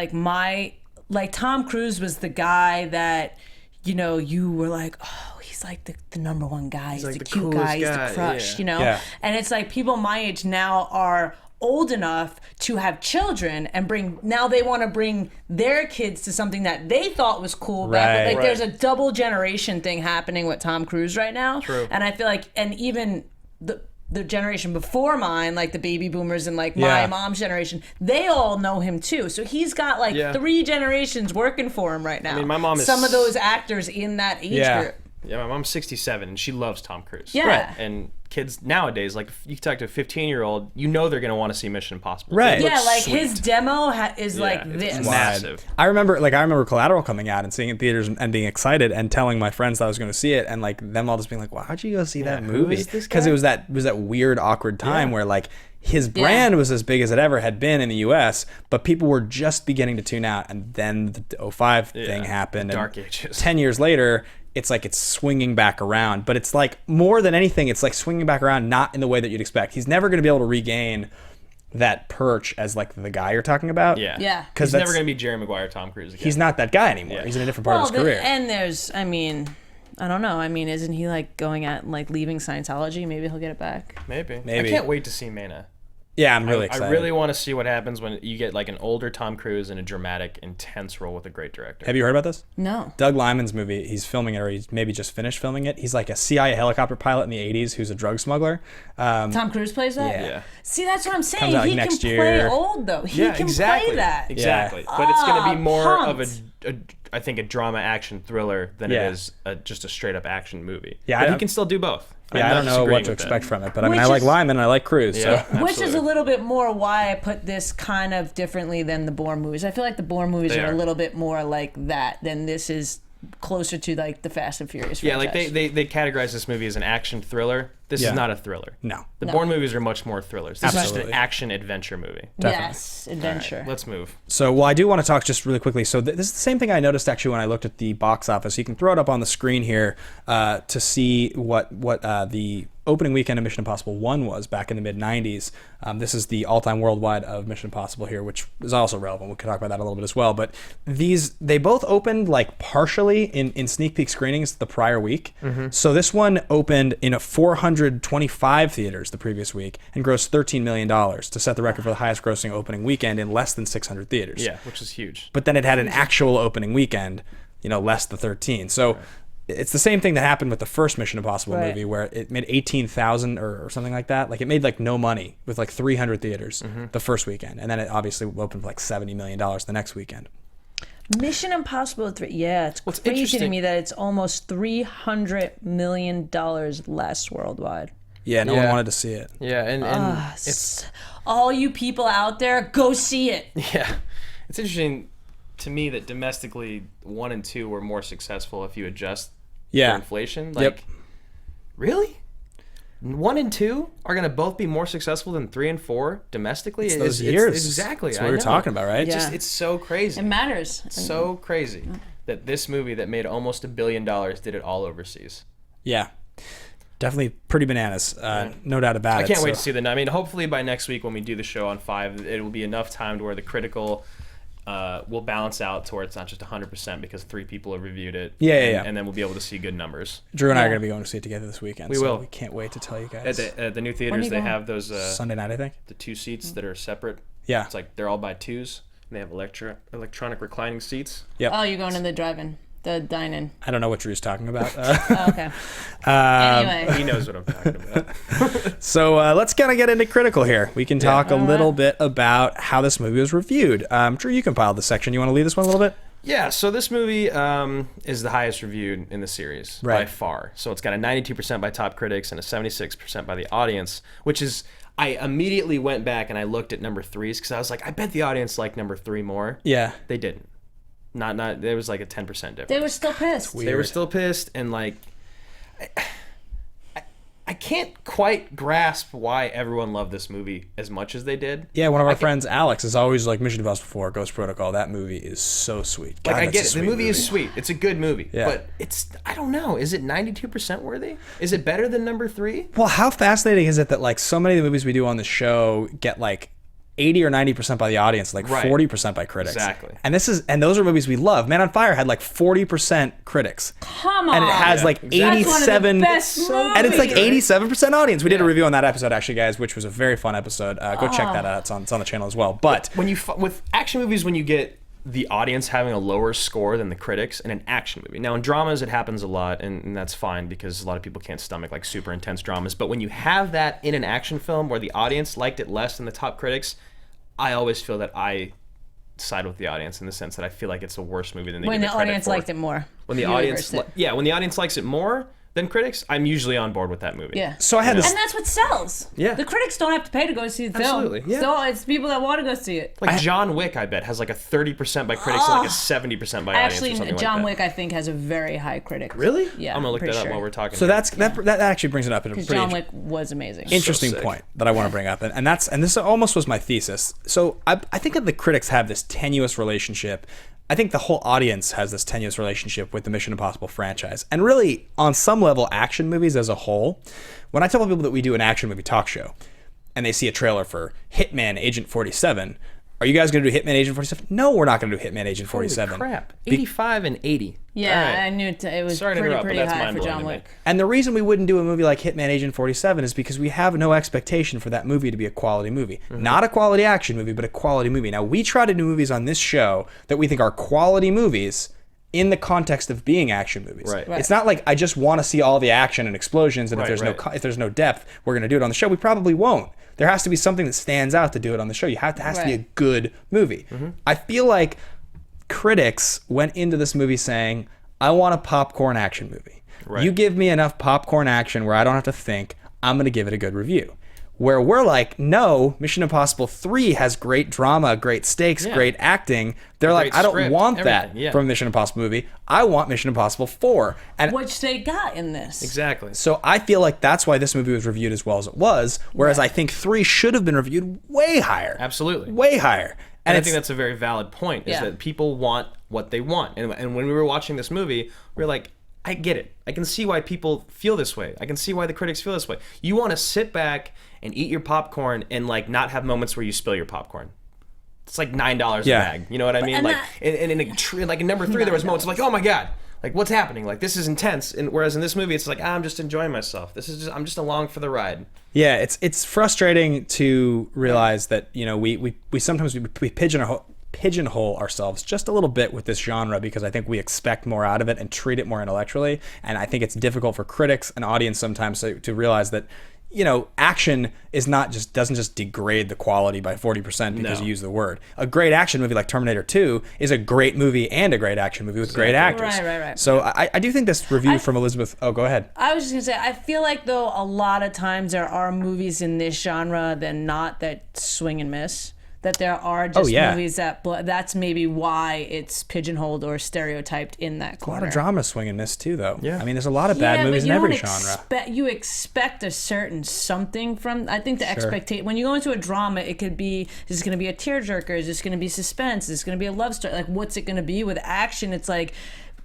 Tom Cruise was the guy that you were like, oh, he's like the number one guy. He's like the the cute coolest guy. He's guy, the crush. yeah. Yeah. And it's like people my age now are old enough to have children and now they want to bring their kids to something that they thought was cool back. Right. Like there's a double generation thing happening with Tom Cruise right now. True. And I feel like, and even the generation before mine, like the baby boomers and like Yeah. my mom's generation, they all know him too. So he's got like Yeah. 3 generations working for him right now. I mean, my mom is- some of those actors in that age Yeah. group. Yeah, my mom's 67 and she loves Tom Cruise. Yeah. Right. And kids nowadays, like you talk to a 15-year-old, they're going to want to see Mission Impossible. Right. It Yeah, looks like sweet. his demo is like it's this. massive. I remember Collateral coming out and seeing it in theaters and being excited and telling my friends that I was going to see it and like them all just being like, "Wow, how'd you go see that who movie?" is this Because guy? it was that weird awkward time where like his brand was as big as it ever had been in the U.S., but people were just beginning to tune out, and then the 05 thing happened. the and dark ages. 10 years later, it's like it's swinging back around, but it's like more than anything, it's like swinging back around not in the way that you'd expect. He's never going to be able to regain that perch as like the guy you're talking about. Yeah. Yeah. Because He's never going to be Jerry Maguire, Tom Cruise again. he's not that guy anymore. Yeah. He's in a different part of his career. And there's, I mean, I don't know. I mean, isn't he like going at like leaving Scientology? Maybe he'll get it back. Maybe. Maybe. I can't wait to see Mana. Yeah, I'm really excited. I really want to see what happens when you get like an older Tom Cruise in a dramatic, intense role with a great director. Have you heard about this? No. Doug Liman's movie, he's filming it, or he's maybe just finished filming it. He's like a CIA helicopter pilot in the 80s who's a drug smuggler. Tom Cruise plays that? Yeah. See, that's what I'm saying. Comes out He next can year. play old, though. He can play that. Exactly. But it's going to be more of pumped. I think, a drama action thriller than Yeah. it is just a straight up action movie. Yeah, but I he don't- can still do both. Yeah, I I'm don't not know what disagreeing to with that. expect from it, but I mean, Which I like is- Lyman and I like Cruise. Yeah, So Which is absolutely. a little bit more why I put this kind of differently than the Bourne movies. I feel like the Bourne movies They are a are. little bit more like that than this is closer to like the Fast and Furious Yeah, like franchise. they categorize this movie as an action thriller This is not a thriller. No. The Bourne movies are much more thrillers. This is just Absolutely. an action-adventure movie. Yes, adventure. All right, let's move. So, well, I do want to talk just really quickly. So, this is the same thing I noticed actually when I looked at the box office. You can throw it up on the screen here to see what the opening weekend of Mission Impossible 1 was back in the mid-90s. This is the all-time worldwide of Mission Impossible here, which is also relevant. We could talk about that a little bit as well. But they both opened like partially in sneak peek screenings the prior week. So this one opened in 425 theaters the previous week and grossed $13 million to set the record for the highest grossing opening weekend in less than 600 theaters. Yeah, which is huge. But then it had an actual opening weekend, less than 13. So it's the same thing that happened with the first Mission Impossible movie, where it made 18,000 or something like that. Like it made like no money with like 300 theaters the first weekend, and then it obviously opened for like $70 million the next weekend. Mission Impossible 3. Yeah, it's crazy to me that it's almost $300 million less worldwide. Yeah, no one wanted to see it. Yeah, and it's all you people out there, go see it. Yeah, it's interesting to me that domestically 1 and 2 were more successful if you adjust for inflation. Like, really? 1 and 2 are going to both be more successful than 3 and 4 domestically? It's those years. Exactly. That's what we were talking about, right? Yeah. It's so crazy. It matters. So crazy that this movie that made almost $1 billion did it all overseas. Yeah. Definitely pretty bananas. No doubt about it. I can't wait to see the. I mean, hopefully by next week when we do the show on 5, it will be enough time to where the critical will balance out to where it's not just 100% because 3 people have reviewed it. Yeah. And then we'll be able to see good numbers. Drew and I are going to be going to see it together this weekend. We so will. We can't wait to tell you guys. At the new theaters, they have those Sunday night, I think. the 2 seats that are separate. Yeah. It's like they're all by 2s. And they have electronic reclining seats. Yep. Oh, you're going to the drive-in, the dine-in. I don't know what Drew's talking about. Oh, okay. Anyway. He knows what I'm talking about. So let's kind of get into critical here. We can talk a little bit about how this movie was reviewed. Drew, you compiled the section. You want to lead this one a little bit? Yeah, so this movie is the highest reviewed in the series by far. So it's got a 92% by top critics and a 76% by the audience, which is... I immediately went back and I looked at number 3s because I was like, I bet the audience liked number 3 more. Yeah. They didn't. Not. There was like a 10% difference. They were still pissed. They were still pissed, and like, I can't quite grasp why everyone loved this movie as much as they did. Yeah, one of our friends, Alex, is always like Mission Impossible 4, Ghost Protocol. That movie is so sweet. God, Like, I get it. The movie movie is sweet. It's a good movie. Yeah. But it's, I don't know. Is it 92% worthy? Is it better than number 3? Well, how fascinating is it that like so many of the movies we do on the show get like 80 or 90% by the audience, like 40% by critics. Exactly. And those are movies we love. Man on Fire had like 40% critics. Come on. And it has like 87 That's one of the best and it's like movies. 87% audience. We did a review on that episode actually, guys, which was a very fun episode. Go check that out. It's on the channel as well. But When you with action movies, when you get the audience having a lower score than the critics in an action movie. Now in dramas it happens a lot, and that's fine because a lot of people can't stomach like super intense dramas. But when you have that in an action film where the audience liked it less than the top critics, I always feel that I side with the audience in the sense that I feel like it's a worse movie than they When give the it credit audience for. liked it more. When the You audience, reversed it. when the audience likes it more than critics, I'm usually on board with that movie. Yeah. so I had this And that's what sells. Yeah. The critics don't have to pay to go see the film. Absolutely, yeah. So it's people that want to go see it. Like John Wick, I bet, has like a 30% by critics and like a 70% by audience or Actually, something John like Wick, I think, has a very high critic. Really? Yeah. I'm gonna look pretty that up sure. while we're talking. so here. that actually brings it up in a Because pretty John Wick was amazing. interesting sick. point that I want to bring up, and this almost was my thesis. So I think that the critics have this tenuous relationship. I think the whole audience has this tenuous relationship with the Mission Impossible franchise, and really, on some level, action movies as a whole. When I tell people that we do an action movie talk show, and they see a trailer for Hitman Agent 47, are you guys going to do Hitman Agent 47? No, we're not going to do Hitman Agent 47. Holy crap. 85 and 80. Yeah, All right. I knew it was Sorry to pretty interrupt, but that's high for mind-blowing John to me. Wick. And the reason we wouldn't do a movie like Hitman Agent 47 is because we have no expectation for that movie to be a quality movie. Not a quality action movie, but a quality movie. Now, we try to do movies on this show that we think are quality movies in the context of being action movies. Right. It's not like I just want to see all the action and explosions, and Right, if there's no depth, we're going to do it on the show. We probably won't. There has to be something that stands out to do it on the show. It has to be a good movie. I feel like critics went into this movie saying, I want a popcorn action movie. Right. You give me enough popcorn action where I don't have to think, I'm going to give it a good review. Where we're like, no, Mission Impossible 3 has great drama, great stakes, great acting. They're like, Great I don't script, want everything, that from a Mission Impossible movie. I want Mission Impossible 4. And Which they got in this. Exactly. so I feel like that's why this movie was reviewed as well as it was, whereas I think 3 should have been reviewed way higher. Absolutely. Way higher. And I think that's a very valid point, is Yeah. that people want what they want. And when we were watching this movie, we were like, I get it. I can see why people feel this way. I can see why the critics feel this way. You want to sit back and eat your popcorn and like not have moments where you spill your popcorn. It's like $9 a bag. You know what I mean? and Like, that- like in number 3, there was moments like, oh my God, like what's happening? Like this is intense. And whereas in this movie, it's like, I'm just enjoying myself. I'm just along for the ride. Yeah, it's frustrating to realize that, you know, we sometimes we pigeonhole ourselves just a little bit with this genre because I think we expect more out of it and treat it more intellectually. And I think it's difficult for critics and audience sometimes to realize that, you know, action is doesn't just degrade the quality by 40% because you use the word. A great action movie like Terminator 2 is a great movie and a great action movie with great actors. Right. So I do think this review from Elizabeth. Oh, go ahead. I was just gonna say, I feel like though a lot of times there are movies in this genre that swing and miss. That there are just movies that's maybe why it's pigeonholed or stereotyped in that corner. A lot of drama swing and miss too, though. Yeah. I mean, there's a lot of bad movies in every genre. You expect a certain something from. I think the expectation when you go into a drama, it could be: is this going to be a tearjerker? Is this going to be suspense? Is this going to be a love story? Like, what's it going to be? With action, it's like,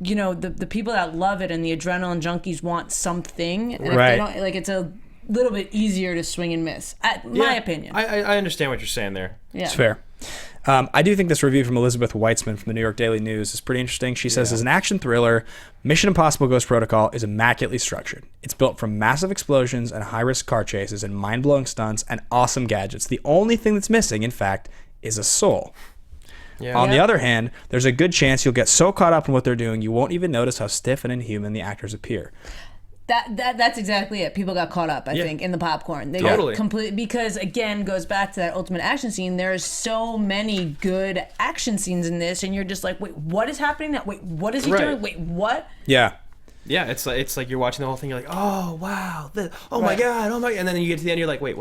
you know, the people that love it and the adrenaline junkies want something, and if they don't, like, it's a little bit easier to swing and miss, my opinion. I understand what you're saying there. Yeah. It's fair. I do think this review from Elizabeth Weitzman from the New York Daily News is pretty interesting. She says, as an action thriller, Mission Impossible Ghost Protocol is immaculately structured. It's built from massive explosions and high-risk car chases and mind-blowing stunts and awesome gadgets. The only thing that's missing, in fact, is a soul. Yeah. On the other hand, there's a good chance you'll get so caught up in what they're doing, you won't even notice how stiff and inhuman the actors appear. That's exactly it. People got caught up, I think, in the popcorn. They Totally. got completely, because again, goes back to that ultimate action scene. There's so many good action scenes in this, and you're just like, wait, what is happening now? Wait, what is he doing? Wait, what? Yeah. Yeah, it's like you're watching the whole thing. You're like, oh wow, oh my God, and then you get to the end. You're like, wait,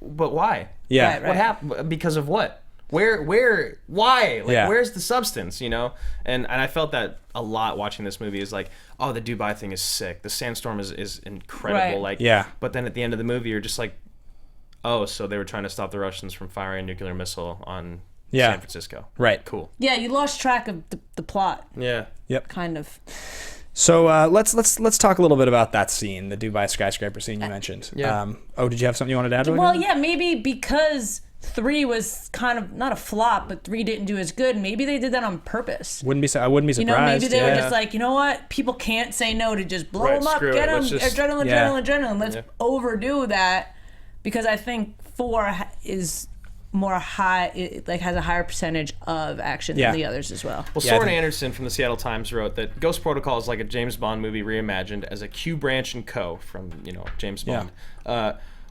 but why? Yeah. Right. What happened? Because of what? Where, why? Like, where's the substance, you know? And I felt that a lot watching this movie. Is like, oh, the Dubai thing is sick. The sandstorm is incredible. Right. Like, but then at the end of the movie, you're just like, oh, so they were trying to stop the Russians from firing a nuclear missile on San Francisco. Right. Cool. Yeah, you lost track of the plot. Yeah. Yep. Kind of. So let's talk a little bit about that scene, the Dubai skyscraper scene you mentioned. Yeah. Did you have something you wanted to add to it? Well, yeah, maybe because 3 was kind of not a flop, but 3 didn't do as good. Maybe they did that on purpose. I wouldn't be surprised. You know, maybe they were just like, you know what? People can't say no to just blow them up, screw get it. them, Let's just- adrenaline. Let's overdo that, because I think 4 is more high. It like has a higher percentage of action than the others as well. Well, Soren Anderson from the Seattle Times wrote that Ghost Protocol is like a James Bond movie reimagined as a Q Branch and Co. from, you know, James Bond.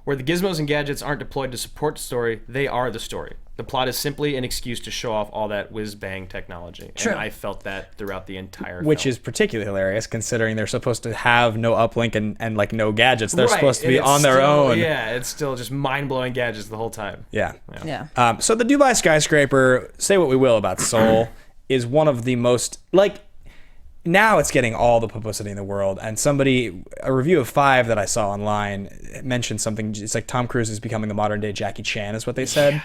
Where the gizmos and gadgets aren't deployed to support the story, they are the story. The plot is simply an excuse to show off all that whiz-bang technology. True. And I felt that throughout the entire Which film. is particularly hilarious considering they're supposed to have no uplink and like no gadgets. They're supposed to and be it's on their still- own. Yeah, it's still just mind-blowing gadgets the whole time. Yeah. Yeah. So the Dubai skyscraper, say what we will about Seoul, is one of the most, like, now it's getting all the publicity in the world. And a review of 5 that I saw online mentioned something. It's like Tom Cruise is becoming the modern day Jackie Chan, is what they said,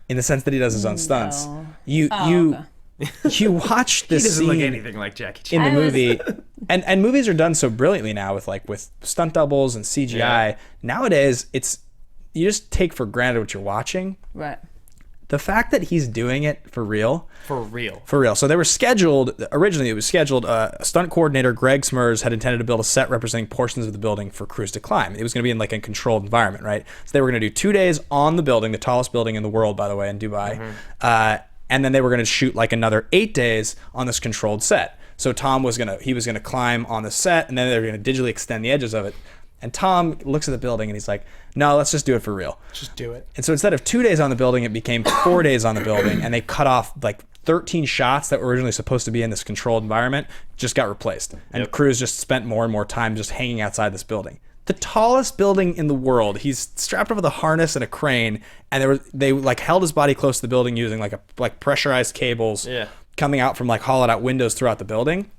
in the sense that he does his own stunts. You watch this He doesn't scene look anything like Jackie Chan. in the movie, and movies are done so brilliantly now with stunt doubles and CGI. Yeah. Nowadays, you just take for granted what you're watching. Right. The fact that he's doing it for real. For real. So they were originally it was scheduled, stunt coordinator Greg Smers had intended to build a set representing portions of the building for Cruise to climb. It was going to be in like a controlled environment, right? So they were going to do 2 days on the building, the tallest building in the world, by the way, in Dubai. And then they were going to shoot like another 8 days on this controlled set. So Tom was going to climb on the set, and then they were going to digitally extend the edges of it. And Tom looks at the building and he's like, no, let's just do it for real. Just do it. And so instead of 2 days on the building, it became 4 days on the building, and they cut off like 13 shots that were originally supposed to be in this controlled environment, just got replaced. And Cruise just spent more and more time just hanging outside this building. the tallest building in the world. He's strapped up with a harness and a crane, and they like held his body close to the building using like pressurized cables coming out from like hollowed out windows throughout the building.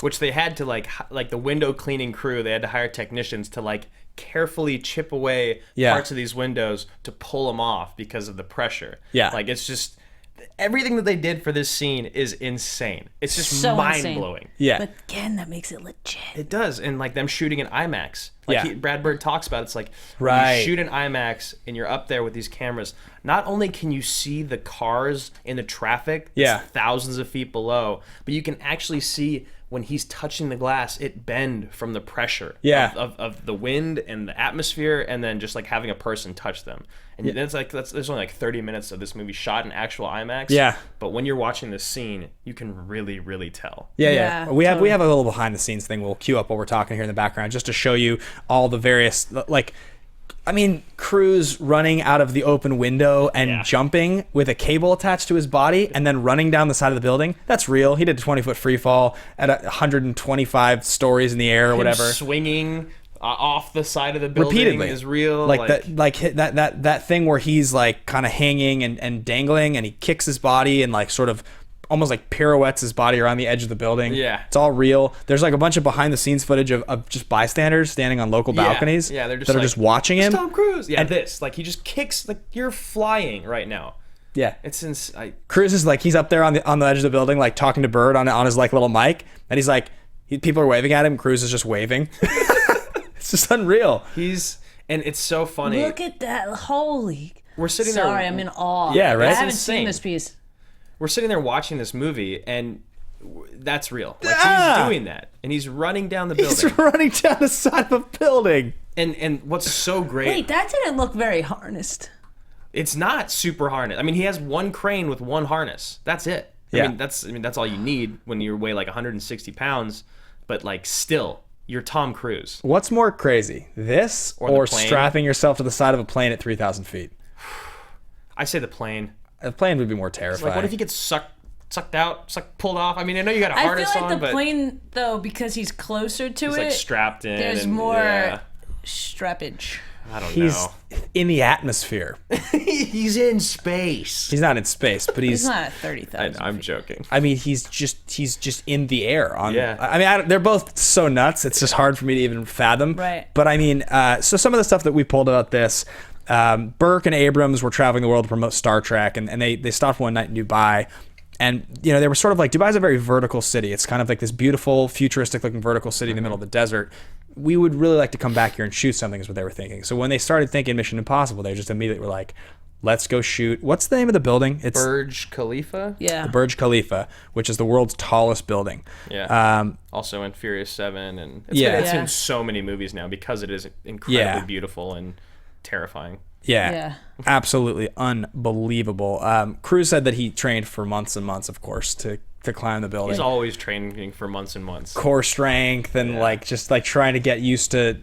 Which they had to like the window cleaning crew, they had to hire technicians to like carefully chip away parts of these windows to pull them off because of the pressure. Yeah. Like it's just everything that they did for this scene is insane. It's just so mind-blowing. Yeah. But again, that makes it legit. It does. And like them shooting in IMAX. Like Brad Bird talks about, it's like right. when you shoot in IMAX and you're up there with these cameras, not only can you see the cars in the traffic that's thousands of feet below, but you can actually see when he's touching the glass, it bend from the pressure of the wind and the atmosphere, and then just like having a person touch them. And there's only like 30 minutes of this movie shot in actual IMAX. Yeah. But when you're watching this scene, you can really, really tell. Yeah. We have a little behind the scenes thing we'll cue up while we're talking here in the background just to show you all the various crews running out of the open window and jumping with a cable attached to his body and then running down the side of the building. That's real. He did a 20-foot free fall at 125 stories in the air or whatever. Swinging off the side of the building repeatedly is real. That thing where he's like kind of hanging and dangling, and he kicks his body and like sort of almost like pirouettes his body around the edge of the building. Yeah. It's all real. There's like a bunch of behind the scenes footage of just bystanders standing on local balconies they're just are just watching him. Tom Cruise. Yeah, and he just kicks, like you're flying right now. Yeah. It's insane. Cruise is like, he's up there on the edge of the building, like talking to Bird on his like little mic, and he's like, people are waving at him. Cruise is just waving. It's just unreal. And it's so funny. Look at that. Holy. We're sitting there. Sorry, I'm in awe. Yeah, right? I haven't seen this piece. We're sitting there watching this movie, and that's real. Like he's doing that, and he's running down the building. He's running down the side of a building. And what's so great? Wait, that didn't look very harnessed. It's not super harnessed. I mean, he has one crane with one harness. That's it. I mean, that's all you need when you weigh like 160 pounds. But like, still, you're Tom Cruise. What's more crazy, this or strapping yourself to the side of a plane at 3,000 feet? I say the plane. The plane would be more terrifying. Like, what if he gets sucked out, pulled off? I mean, I know you got a harness on, I feel like the plane, though, because he's closer to he's like strapped in. There's more strappage. I don't know. He's in the atmosphere. He's in space. He's not in space, but he's not at 30,000. I'm joking. I mean, he's just in the air. I mean, they're both so nuts. It's just hard for me to even fathom. Right. But I mean, so some of the stuff that we pulled about this. Burke and Abrams were traveling the world to promote Star Trek, and they stopped one night in Dubai, and they were sort of like, Dubai's a very vertical city. It's kind of like this beautiful, futuristic looking vertical city in the middle of the desert. We would really like to come back here and shoot something, is what they were thinking. So when they started thinking Mission Impossible, they just immediately were like, let's go shoot. What's the name of the building? It's Burj Khalifa. Yeah, the Burj Khalifa, which is the world's tallest building. Yeah. Also in Furious 7, and it's in so many movies now because it is incredibly beautiful and terrifying. Yeah, absolutely unbelievable. Cruise said that he trained for months and months, of course, to climb the building. He's always training for months and months. Core strength and just trying to get used to.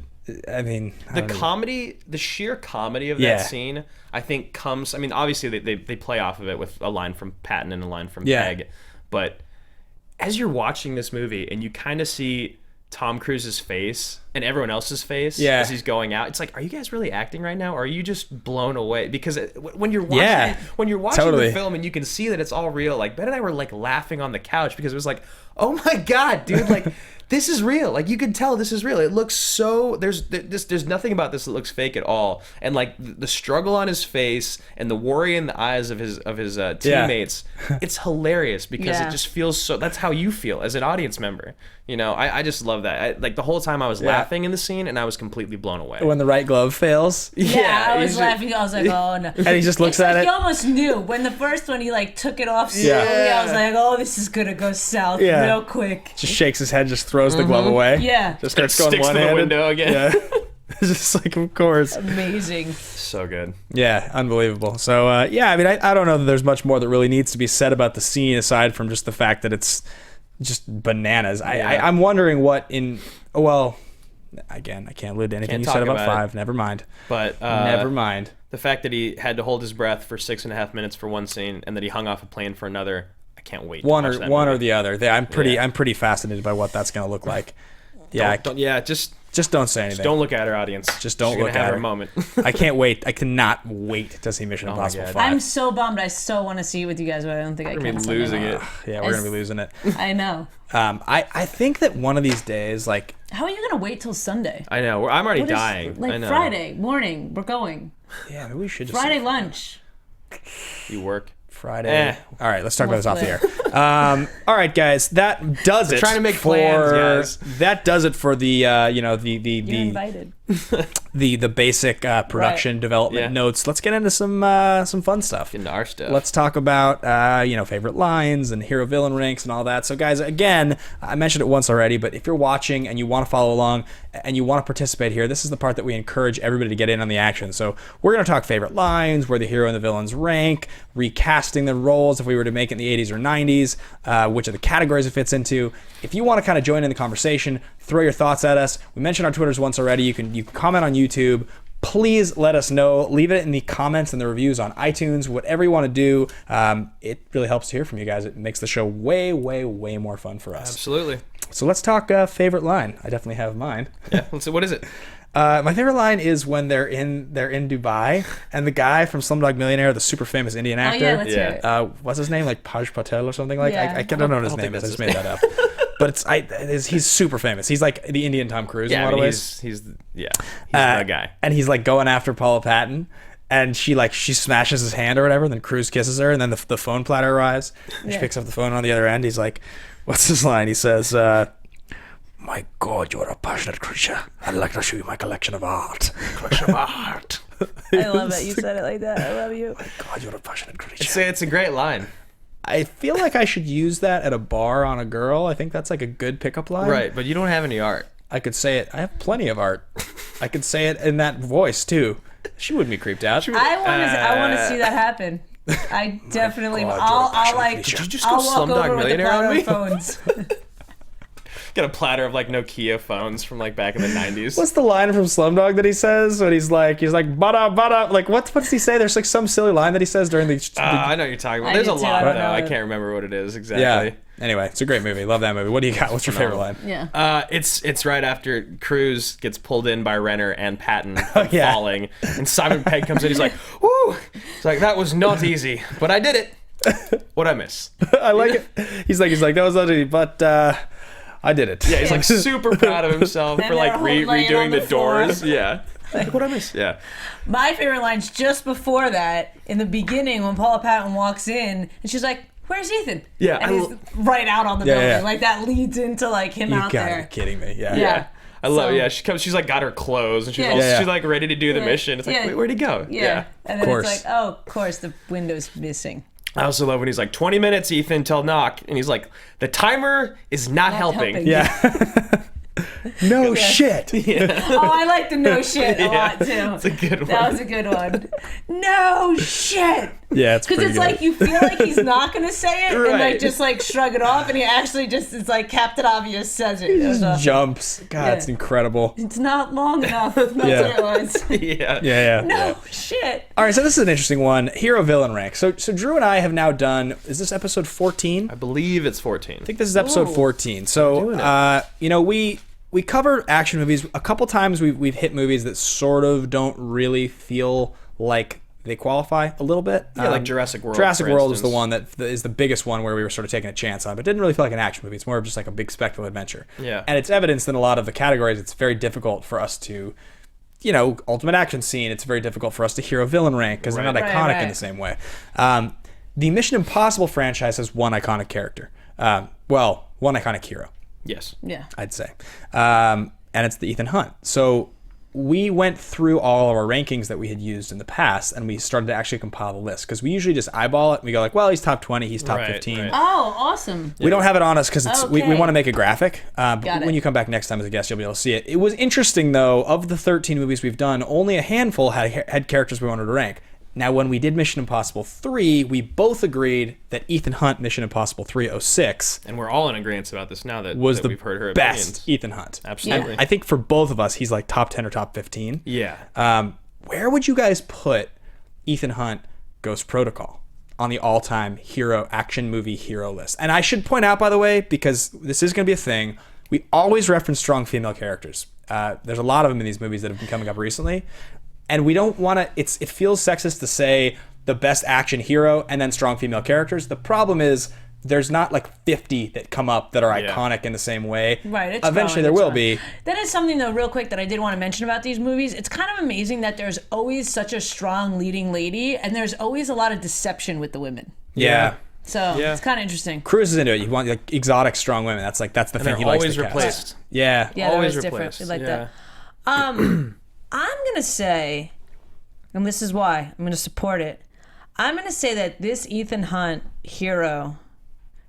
I mean, the sheer comedy of that scene, I think comes. I mean, obviously they play off of it with a line from Patton and a line from Pegg, but as you're watching this movie and you kind of see Tom Cruise's face and everyone else's face as he's going out, it's like, are you guys really acting right now, or are you just blown away? Because when you're watching the film and you can see that it's all real, like Ben and I were like laughing on the couch because it was like, oh my god, dude, like this is real. Like you can tell this is real. It looks so there's nothing about this that looks fake at all. And like the struggle on his face and the worry in the eyes of his teammates, it's hilarious because it just feels so. That's how you feel as an audience member. I just love that. Like the whole time I was laughing in the scene and I was completely blown away. When the right glove fails. Yeah, I was laughing. I was like, oh no. And he just looks at it. He almost knew when the first one he like took it off slowly. I was like, oh, this is gonna go south real quick. Just shakes his head, just throws the glove away. Yeah. Just starts going sticks to the window again. Yeah. It's just like, of course. Amazing. So good. Yeah, unbelievable. So, I mean, I don't know that there's much more that really needs to be said about the scene aside from just the fact that it's just bananas. I'm wondering what again, I can't allude to anything you said about 5. Never mind. But never mind. The fact that he had to hold his breath for 6.5 minutes for one scene and that he hung off a plane for another, I can't wait. One or the other. I'm pretty fascinated by what that's going to look like. Just Just don't say anything. Just don't look at her, audience. Just don't She's look gonna at have her. a moment. I can't wait. I cannot wait to see Mission Impossible God. 5. I'm so bummed. I so want to see it with you guys, but I don't think I We're can. gonna be losing it. Yeah, we're going to be losing it. I know. I think that one of these days, like... How are you gonna wait till Sunday? I know. I'm already What is- dying. I Like know. Friday morning, we're going. Yeah, maybe we should just... Friday lunch. You work. Friday. All right, let's talk about this off the We'll air. All right, guys, that does it. trying to make for, plans, guys. That does it for the You're invited. the basic production Right. development Yeah. notes. Let's get into some fun stuff. Into our stuff. Let's talk about favorite lines and hero villain ranks and all that. So guys, again, I mentioned it once already, but if you're watching and you want to follow along and you want to participate here, this is the part that we encourage everybody to get in on the action. So we're going to talk favorite lines, where the hero and the villains rank, recasting the roles if we were to make it in the 80s or 90s, which are the categories it fits into. If you want to kind of join in the conversation, throw your thoughts at us. We mentioned our Twitters once already. You can comment on YouTube. Please let us know. Leave it in the comments and the reviews on iTunes, whatever you want to do. It really helps to hear from you guys. It makes the show way, way, way more fun for us. Absolutely. So let's talk favorite line. I definitely have mine. Yeah. Let's see. What is it? My favorite line is when they're in Dubai and the guy from Slumdog Millionaire, the super famous Indian Oh actor. yeah, let's hear it. What's his name? Like Paj Patel or something like. Yeah. I don't know what his don't name think is. I just that's made that up. But he's super famous. He's like the Indian Tom Cruise in a Yeah. lot I mean, of ways. he's the guy. And he's like going after Paula Patton, and she smashes his hand or whatever. And then Cruise kisses her, and then the phone platter arrives. And she picks up the phone on the other end. He's like, "What's his line?" He says, "My God, you're a passionate creature. I'd like to show you my collection of art." Collection of art. I love it. You said it like that. I love you. God, you're a passionate creature. It's a great line. I feel like I should use that at a bar on a girl. I think that's like a good pickup line. Right, but you don't have any art. I could say it. I have plenty of art. I could say it in that voice too. She wouldn't be creeped out. I want to see that happen. I definitely. God, I'll like. Did you just go I'll walk Slumdog over with the Millionaire on platter me? of phones. Got a platter of like Nokia phones from like back in the 90s. What's the line from Slumdog that he says when he's like bada bada, like what does he say? There's like some silly line that he says during the I know what you're talking about. I There's a do too, lot I don't though. know I it. can't remember what it is exactly. yeah. Anyway, it's a great movie. Love that movie. What do you got? What's your favorite line? Yeah. It's right after Cruise gets pulled in by Renner and Patton yeah. falling, and Simon Pegg comes in. He's like, "Woo!" It's like that was not easy, but I did it. What'd I miss? I like it. He's like that was ugly, but I did it. Yeah, he's like super proud of himself And for like they're laying on redoing the the floor. doors. Yeah. Like, what'd I miss? Yeah. My favorite line's just before that, in the beginning when Paula Patton walks in, and she's like, "Where's Ethan?" Yeah, and he's right out on the building. yeah. Like that leads into like him You out gotta there. be kidding me. Yeah. Yeah. I love. So- Yeah, she comes. She's like got her clothes, and she's Yeah. all, Yeah. she's like ready to do the mission. It's like, Yeah. wait, where'd he go? Yeah. And then course. it's like, oh, of course, the window's missing. I also love when he's like 20 minutes, Ethan, till knock, and he's like, the timer is not helping. helping. Yeah. No shit. Oh, I like the no shit a lot too. It's a good one. That was a good one. No shit. Yeah, it's Because pretty it's good. like you feel like he's not gonna say it, and like Right. just like shrug it off, and he actually just is like Captain Obvious says it. It was awesome. jumps. God, Yeah. it's incredible. It's not long enough. That's Yeah. what it was. Yeah. Yeah. No shit. All right, so this is an interesting one. Hero villain rank. So Drew and I have now done. Is this episode 14? I believe it's 14. I think this is episode Ooh. 14. So, we cover action movies a couple times. We've hit movies that sort of don't really feel like they qualify a little bit. Yeah, like Jurassic World, Jurassic for World is the instance. one that is the biggest one where we were sort of taking a chance on, but it didn't really feel like an action movie. It's more of just like a big spectacle adventure. Yeah. And it's evidenced in a lot of the categories. It's very difficult for us to, ultimate action scene. It's very difficult for us to hero villain rank because they're not Right. iconic Right. in the same way. The Mission Impossible franchise has one iconic character. One iconic hero, Yes. Yeah. I'd say. And it's the Ethan Hunt. So we went through all of our rankings that we had used in the past, and we started to actually compile the list because we usually just eyeball it. And we go like, well, he's top 20, he's top Right, 15. right. Oh, awesome. We don't have it on us because we Okay. want to make a graphic. But Got it. when you come back next time as a guest, you'll be able to see it. It was interesting, though, of the 13 movies we've done, only a handful had characters we wanted to rank. Now, when we did Mission Impossible 3, we both agreed that Ethan Hunt, Mission Impossible 306, And we're all in agreement about this now that, was that the we've heard her best opinions. Ethan Hunt. Absolutely. I think for both of us, he's like top 10 or top 15. Yeah. Where would you guys put Ethan Hunt Ghost Protocol on the all-time hero action movie hero list? And I should point out, by the way, because this is going to be a thing, we always reference strong female characters. There's a lot of them in these movies that have been coming up recently, and we don't want to. It feels sexist to say the best action hero and then strong female characters. The problem is there's not like 50 that come up that are iconic in the same way. Right. It's Eventually there will be. That is something though, real quick, that I did want to mention about these movies. It's kind of amazing that there's always such a strong leading lady, and there's always a lot of deception with the women. Yeah. So it's kind of interesting. Cruise is into it. You want like exotic strong women. That's the thing he likes to cast. Always replaced. Yeah. Yeah, always that was different. replaced. We like that. I'm gonna say, and this is why I'm gonna support it. I'm gonna say that this Ethan Hunt hero,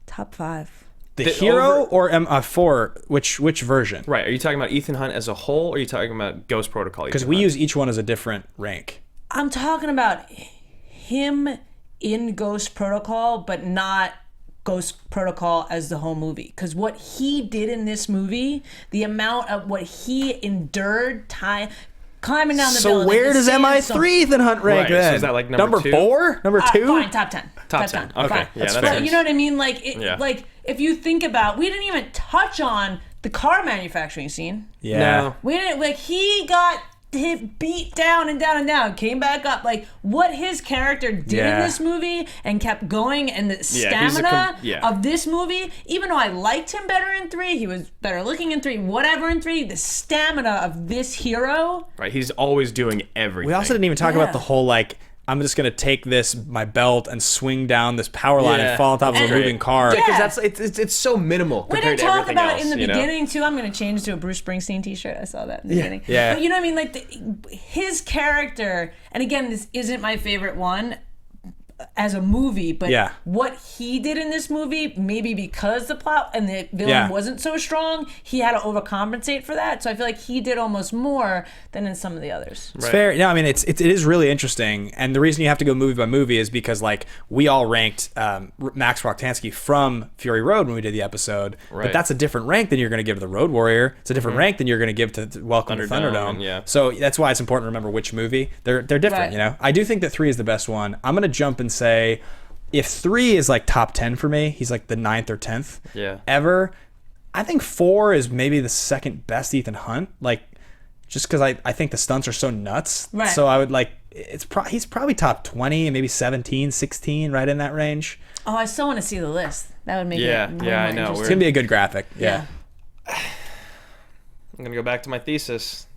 top 5. The hero or M4? Which version? Right. Are you talking about Ethan Hunt as a whole, or are you talking about Ghost Protocol? Because we use each one as a different rank. I'm talking about him in Ghost Protocol, but not Ghost Protocol as the whole movie. Because what he did in this movie, the amount of what he endured, climbing down the building. So where does MI3 Ethan Hunt rank then? So is that like number 2? 4? Number 2? Fine, top 10. Top 10. Okay. Fine. Yeah, that's But you know what I mean? Like, like if you think about, we didn't even touch on the car manufacturing scene. Yeah. No. We didn't, like, he got beat down and down and down, came back up. Like, what his character did in this movie and kept going, and the stamina of this movie, even though I liked him better in 3, he was better looking in 3, whatever in 3, the stamina of this hero. Right, he's always doing everything. We also didn't even talk about the whole, like, I'm just going to take my belt and swing down this power line and fall on top of a moving car. Yeah, because it's so minimal We compared didn't to talk everything about else, in the you know? beginning, too. I'm going to change to a Bruce Springsteen t-shirt. I saw that in the beginning. Yeah. But you know what I mean? Like, his character, and again, this isn't my favorite one as a movie, but what he did in this movie, maybe because the plot and the villain wasn't so strong, he had to overcompensate for that. So I feel like he did almost more than in some of the others. It's fair. No, I mean, it is really interesting. And the reason you have to go movie by movie is because, like, we all ranked Max Roktansky from Fury Road when we did the episode. Right. But that's a different rank than you're going to give to the Road Warrior. It's a different rank than you're going to give to Welcome to Thunderdome. So that's why it's important to remember which movie. They're different, you know? I do think that 3 is the best one. I'm going to jump and say, if 3 is like top 10 for me, he's like the 9th or 10th ever. I think 4 is maybe the second best Ethan Hunt, like, just because I think the stunts are so nuts. Right. So I would like, he's probably top 20, maybe 17, 16, right in that range. Oh, I still want to see the list. That would make it I know. It's gonna be a good graphic. Yeah. I'm gonna go back to my thesis.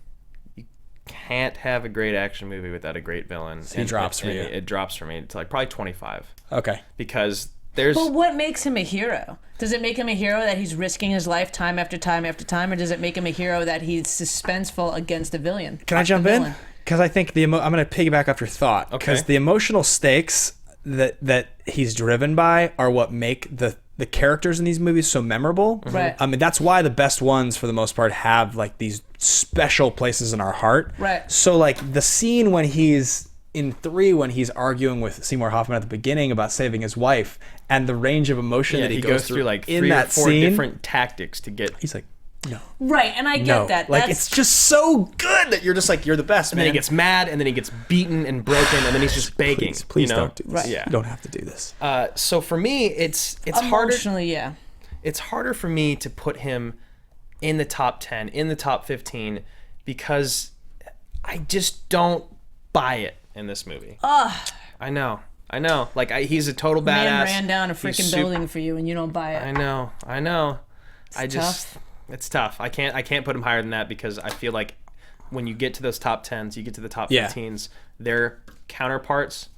Can't have a great action movie without a great villain. It drops for you. It drops for me to like probably 25. Okay. Because there's. But what makes him a hero? Does it make him a hero that he's risking his life time after time after time, or does it make him a hero that he's suspenseful against a villain? Can I jump in? Because I think I'm going to piggyback off your thought. Because the emotional stakes that he's driven by are what make the characters in these movies so memorable. Right. I mean, that's why the best ones, for the most part, have like these special places in our heart. Right. So like the scene when he's in 3, when he's arguing with Seymour Hoffman at the beginning about saving his wife, and the range of emotion that he goes through like in 3 that or 4 scene, different tactics to get. he's like, no. Right, and I get that. Like, it's just so good that you're just like, you're the best, And man. then he gets mad, and then he gets beaten and broken, and then he's just begging. Please you know? don't do this. Right. You don't have to do this. So for me, it's harder. Emotionally, It's harder for me to put him in the top 10, in the top 15, because I just don't buy it in this movie. I know. Like, he's a total badass. Man ran down a freaking building for you, and you don't buy it. I know. It's tough. I can't put him higher than that, because I feel like when you get to those top 10s, you get to the top 15s, their counterparts,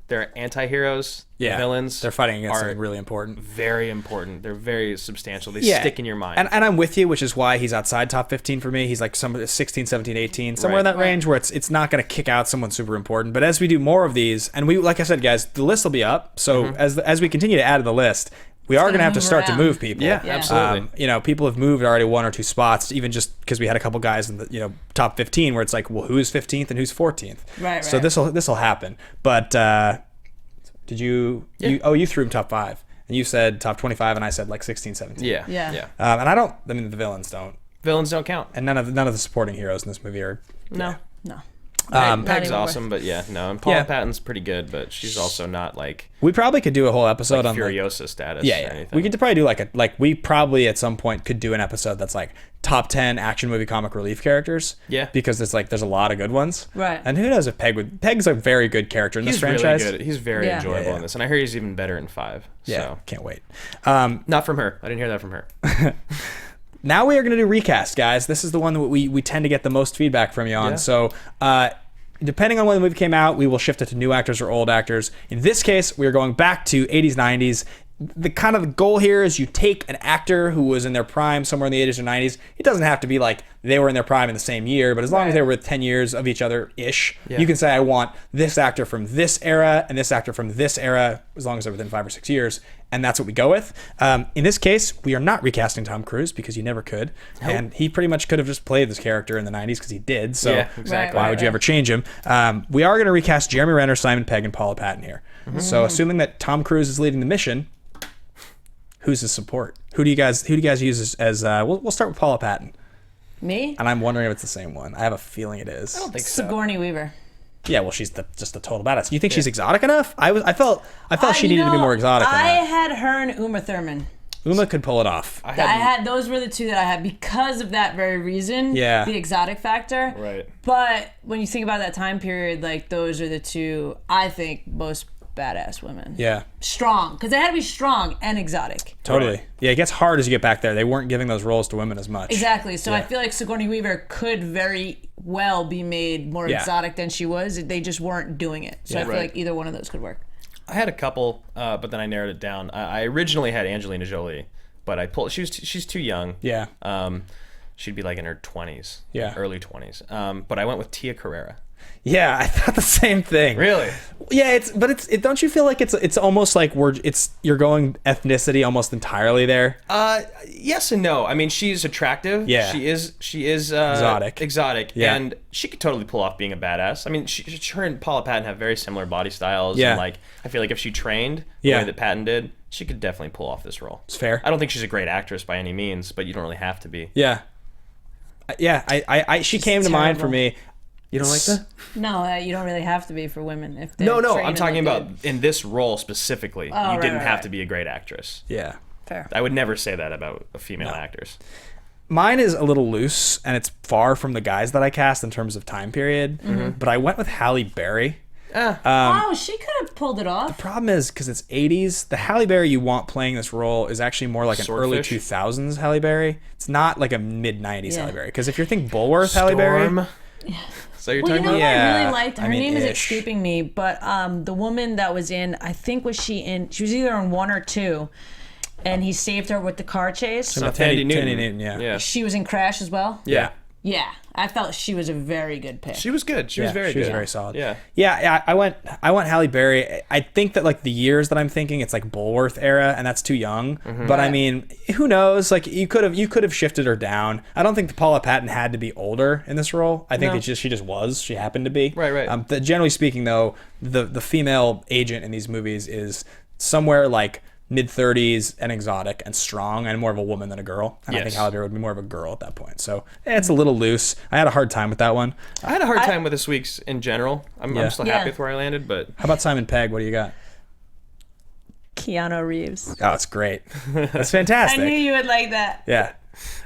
their anti-heroes, villains, they're fighting against something really important. Very important. They're very substantial. They stick in your mind. And I'm with you, which is why he's outside top 15 for me. He's like 16, 17, 18, somewhere in that range where it's not going to kick out someone super important. But as we do more of these, and we, like I said, guys, the list will be up. So as we continue to add to the list, we are going to have to start to move people. Yeah, absolutely. You know, people have moved already 1 or 2 spots, even just because we had a couple guys in the top 15 where it's like, well, who's 15th and who's 14th? Right. So this will happen. But did you threw him top 5, and you said top 25, and I said like 16, 17. Yeah. And I mean, the villains don't. Villains don't count. And none of the supporting heroes in this movie are. No. Not Pegg's anymore. awesome, but no. And Paula Yeah. Patton's pretty good, but she's also not like We probably could do a whole episode on Furiosa status. Yeah, or yeah. anything. We could probably do we probably at some point could do an episode that's like top 10 action movie comic relief characters. Yeah. Because it's like there's a lot of good ones. Right. And who knows if Pegg's a very good character in this He's franchise. really good. He's very Yeah. enjoyable Yeah. in this, and I hear he's even better in 5. Yeah. So. Can't wait. Not from her. I didn't hear that from her. Now we are going to do recast, guys. This is the one that we tend to get the most feedback from you on. Yeah. So, depending on when the movie came out, we will shift it to new actors or old actors. In this case, we are going back to 80s, 90s. The kind of the goal here is you take an actor who was in their prime somewhere in the 80s or 90s. It doesn't have to be like they were in their prime in the same year, but as long as they were with 10 years of each other-ish, you can say, I want this actor from this era and this actor from this era, as long as they're within 5 or 6 years, and that's what we go with. In this case, we are not recasting Tom Cruise because you never could, and he pretty much could have just played this character in the 90s because he did, so Yeah, exactly. why would you ever change him? We are going to recast Jeremy Renner, Simon Pegg, and Paula Patton here. So assuming that Tom Cruise is leading the mission, who's his support? Who do you guys use as we'll start with Paula Patton. Me? And I'm wondering if it's the same one. I have a feeling it is. I don't think so. Sigourney Weaver. Yeah, well, she's just the total badass. You think she's exotic enough? I felt she needed to be more exotic than I that. had her and Uma Thurman. Uma could pull it off. I had those were the two that I had because of that very reason. Yeah. The exotic factor. Right. But when you think about that time period, like those are the two I think most badass women. Yeah, Strong, because they had to be strong and exotic. totally. Right. Yeah, it gets hard as you get back there. They weren't giving those roles to women as much. Exactly. So I feel like Sigourney Weaver could very well be made more exotic than she was. They just weren't doing it. So I feel Right. like either one of those could work. I had a couple, but then I narrowed it down. I originally had Angelina Jolie, but I pulled. She's too young. Yeah. She'd be like in her 20s. Yeah. Early 20s. But I went with Tia Carrera. Yeah, I thought the same thing. Really? Yeah, don't you feel like it's almost like you're going ethnicity almost entirely there? Yes and no. I mean, she's attractive. Yeah. She is exotic. Yeah. And she could totally pull off being a badass. I mean, her and Paula Patton have very similar body styles. Yeah. And like, I feel like if she trained the way that Patton did, she could definitely pull off this role. It's fair. I don't think she's a great actress by any means, but you don't really have to be. Yeah. She came to mind for terrible. me. You don't like that? No, you don't really have to be for women. If they No. train I'm and talking look about good. in this role specifically. You right, didn't right, have right. to be a great actress. Yeah. Fair. I would never say that about female actors. Mine is a little loose, and it's far from the guys that I cast in terms of time period. But I went with Halle Berry. Oh, she could have pulled it off. Problem is, because it's 80s, the Halle Berry you want playing this role is actually more like an early Swordfish? 2000s Halle Berry. It's not like a mid-90s Yeah. Halle Berry. Because if you're thinking Bulworth Halle Berry... Storm. Is that what you're Well, you talking know about? what Yeah, I really liked? Her I mean, name is ish. escaping me, but the woman that was in, I think she was either in 1 or 2, and he saved her with the car chase. Tandy Newton. Tandy Newton, yeah. Yeah. She was in Crash as well. Yeah. Yeah, I felt she was a very good pick. She was good. She was very She was good. very solid. Yeah. Yeah, I went Halle Berry. I think that like the years that I'm thinking, it's like Bulworth era, and that's too young. But I mean, who knows? Like you could have shifted her down. I don't think the Paula Patton had to be older in this role. I think she just was. She happened to be. Right. Generally speaking, though, the female agent in these movies is somewhere like mid-30s and exotic and strong and more of a woman than a girl. And I think Yes. Halle Berry would be more of a girl at that point. So it's a little loose. I had a hard time with that one. I had a hard time with this week's in general. I'm still happy Yeah. with where I landed, but How about Simon Pegg? What do you got? Keanu Reeves. Oh, it's great. That's I fantastic. knew you would like that. Yeah.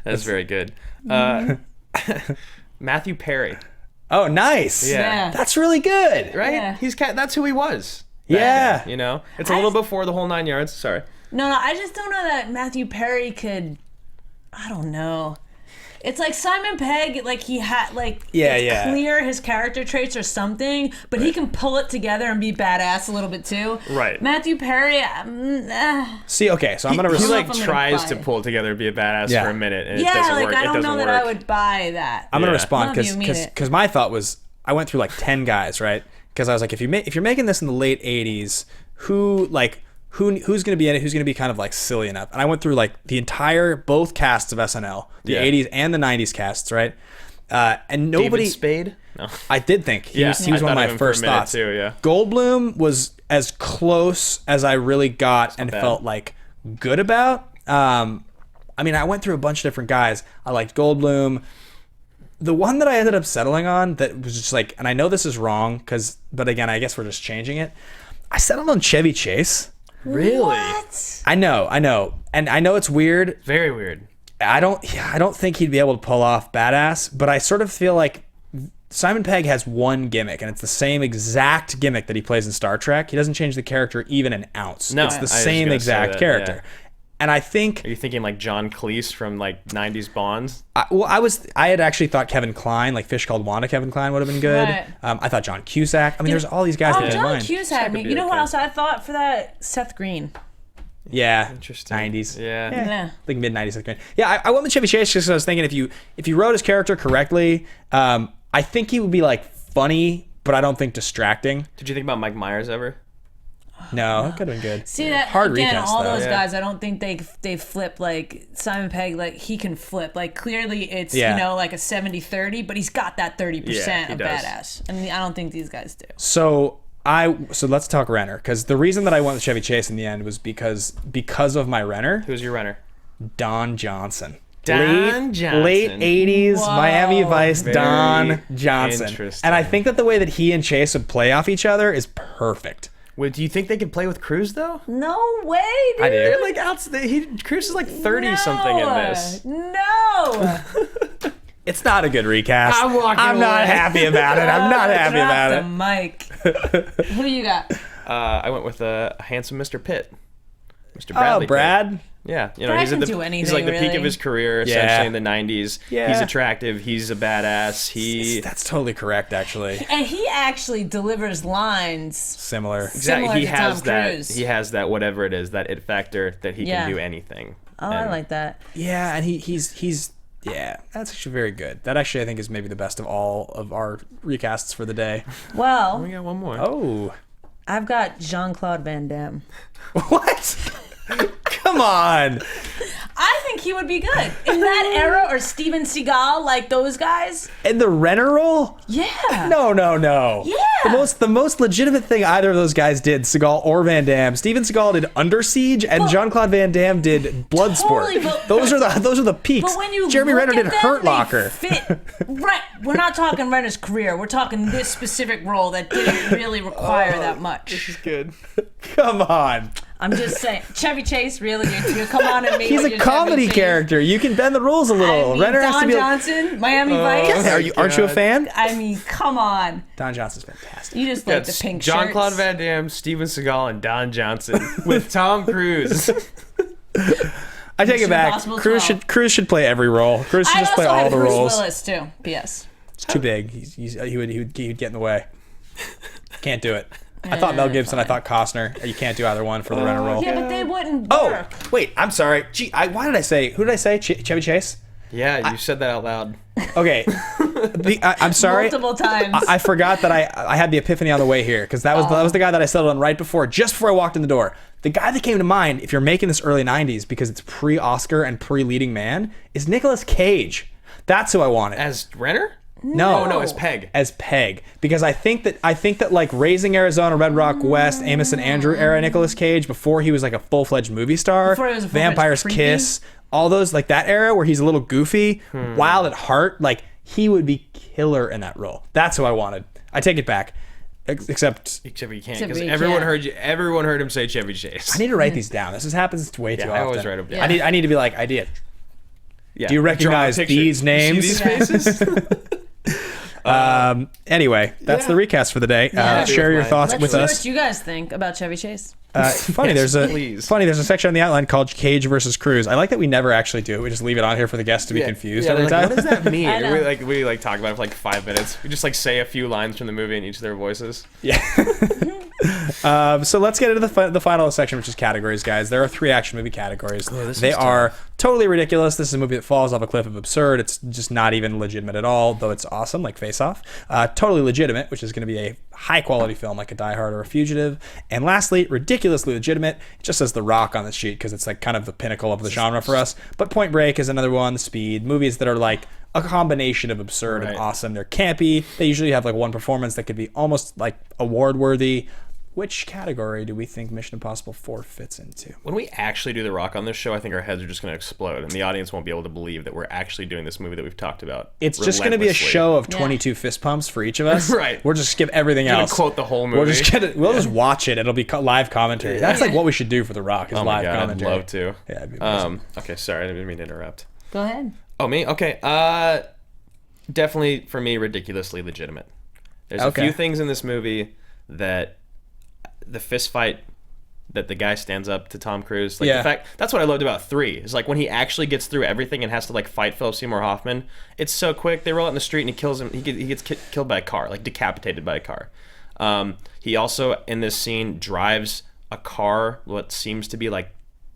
that's very good. Matthew Perry. Oh, nice. Yeah. That's really good. Right? Yeah. That's who he was. back Yeah. then, you know? It's a little before the whole 9 yards. Sorry. No, I just don't know that Matthew Perry could. I don't know. It's like Simon Pegg, like he had, like, it's clear his character traits or something, but he can pull it together and be badass a little bit too. Right. Matthew Perry, See, okay, so I'm going to... He I don't know like if I'm gonna tries buy to it. pull it together and be a badass Yeah. for a minute, and it yeah, doesn't like work. I don't it know doesn't that work. I would buy that. I'm going to Yeah. respond Love you, mean it. because my thought was, I went through like 10 guys, right? Because I was like, if you're making this in the late 80s, who's going to be in it? Who's going to be kind of like silly enough? And I went through like both casts of SNL, the 80s and the 90s casts, right? And nobody... David Spade? No. I did think he was I one of thought my of him first for a minute thoughts. too, yeah. Goldblum was as close as I really got and bad. felt like good about. I mean, I went through a bunch of different guys. I liked Goldblum. The one that I ended up settling on that was just like, and I know this is wrong, but again, I guess we're just changing it. I settled on Chevy Chase. Really? What? I know. And I know it's weird. Very weird. I don't think he'd be able to pull off badass, but I sort of feel like Simon Pegg has one gimmick, and it's the same exact gimmick that he plays in Star Trek. He doesn't change the character even an ounce. No, it's the same exact character. Yeah. And I think... Are you thinking like John Cleese from like 90s Bonds? I had actually thought Kevin Kline, like Fish Called Wanda Kevin Kline would have been good. Right. I thought John Cusack. I mean, there's all these guys that John mind. Cusack. You know what else I thought for that? Seth Green. Yeah. Interesting. 90s. Yeah. Like mid-90s. Seth Green. Yeah, I went with Chevy Chase because I was thinking if you wrote his character correctly, I think he would be like funny, but I don't think distracting. Did you think about Mike Myers ever? No, it could have been good. See that hard again? recast, All though. those guys, I don't think they flip like Simon Pegg. Like he can flip. Like clearly, it's like a 70-30, but he's got that 30% of badass, and I don't think these guys do. So let's talk Renner, because the reason that I went with Chevy Chase in the end was because of my Renner. Who's your Renner? Don Johnson. Don Johnson. Late 80s Miami Vice Very Don Johnson. interesting. And I think that the way that he and Chase would play off each other is perfect. Wait, do you think they could play with Cruise though? No way, dude. I do. They're like Cruise is like 30 something in this. No. It's not a good recast. I'm walking I'm not away. happy about it. I'm not happy about it. Mic. Who do you got? I went with handsome Mr. Pitt. Mr. Bradley Pitt. Brad? Yeah, Brad he's at can do anything, he's like the peak really. of his career, essentially in the '90s. Yeah. He's attractive. He's a badass. That's totally correct, actually. And he actually delivers lines. Similar. Similar He to has Tom that. Cruise. He has that whatever it is, that it factor that he Yeah. can do anything. Oh, I like that. Yeah, and he's yeah, that's actually very good. That actually I think is maybe the best of all of our recasts for the day. Well, We got one more. Oh. I've got Jean-Claude Van Damme. What? Come on. I think he would be good in that era, or Steven Seagal, like those guys. In the Renner role? Yeah. No. Yeah. The most legitimate thing either of those guys did, Seagal or Van Damme. Steven Seagal did Under Siege, and Jean-Claude Van Damme did Bloodsport. Totally, but- those are the peaks. But when you Jeremy look Renner at did them, Hurt they Locker. fit. Right. We're not talking Renner's career. We're talking this specific role that didn't really require that much. Good. Come on. I'm just saying, Chevy Chase, really, you come on at me. He's with a your comedy Chevy Chase. character. You can bend the rules a little. I mean, Renner has to Don be. Johnson, Miami Vice. Aren't you a fan? I mean, come on. Don Johnson's fantastic. You just like the pink Jean-Claude shirts. Van Damme, Steven Seagal, and Don Johnson with Tom Cruise. I take it back. Impossible Cruz 12. should play every role. Cruz should I just play also all had the Bruce roles. Willis too. P.S. It's too big. He would get in the way. Can't do it. I thought Mel Gibson. I thought Costner. You can't do either one for the Renner role. Yeah, but they wouldn't Oh, work. wait. I'm sorry. Gee, why did I say? Who did I say? Chevy Chase. Yeah, you said that out loud. Okay. I'm sorry. Multiple times. I forgot that I had the epiphany on the way here, because that was the guy that I settled on just before I walked in the door. The guy that came to mind, if you're making this early 90s, because it's pre-Oscar and pre-leading man, is Nicolas Cage. That's who I wanted. As Renner? No, Oh, no, as Pegg. As Pegg, because I think that like Raising Arizona, Red Rock West, Amos and Andrew era Nicolas Cage, before he was like a full-fledged movie star, Before he was a full-fledged Vampire's creepy. Kiss, all those, like that era where he's a little goofy, wild at heart, like he would be killer in that role. That's who I wanted. I take it back. Except Except you can't, Except because you everyone can't. Everyone heard him say Chevy Chase. I need to write these down. This happens way too often. I always write them down. I need to be like, I did. Yeah. Do you recognize Draw a picture. these names? You see these faces? Anyway, that's the recast for the day. Share your thoughts Let's with see us. what you guys think about Chevy Chase. Funny, Yes, there's please. a section on the outline called Cage versus Cruise. I like that we never actually do it. We just leave it on here for the guests to be confused every time. What does that mean? I know. we talk about it for like 5 minutes. We just like say a few lines from the movie in each of their voices. Yeah. So let's get into the final section, which is categories, guys. There are 3 action movie categories. They are totally ridiculous. This is a movie that falls off a cliff of absurd. It's just not even legitimate at all, though it's awesome, like Face Off. Totally legitimate, which is going to be a high-quality film like a Die Hard or a Fugitive. And lastly, ridiculously legitimate. It just says The Rock on the sheet because it's like kind of the pinnacle of the genre for us. But Point Break is another one. Speed. Movies that are like a combination of absurd and awesome. They're campy. They usually have like one performance that could be almost like award-worthy. which category do we think Mission Impossible 4 fits into? When we actually do The Rock on this show, I think our heads are just going to explode, and the audience won't be able to believe that we're actually doing this movie that we've talked about. It's just going to be a show of 22 fist pumps for each of us. Right. We'll just skip everything else. Quote the whole movie. We'll just watch it. It'll be live commentary. That's like what we should do for The Rock is live commentary. I'd love to. Yeah, it'd be amazing. Okay, sorry, I didn't mean to interrupt. Go ahead. Oh, me? Okay. Definitely, for me, ridiculously legitimate. There's a few things in this movie that the fist fight that the guy stands up to Tom Cruise, like the fact that's what I loved about 3 is like when he actually gets through everything and has to like fight Philip Seymour Hoffman. It's so quick. They roll out in the street and he kills him. He gets killed by a car, like decapitated by a car. He also in this scene drives a car what seems to be like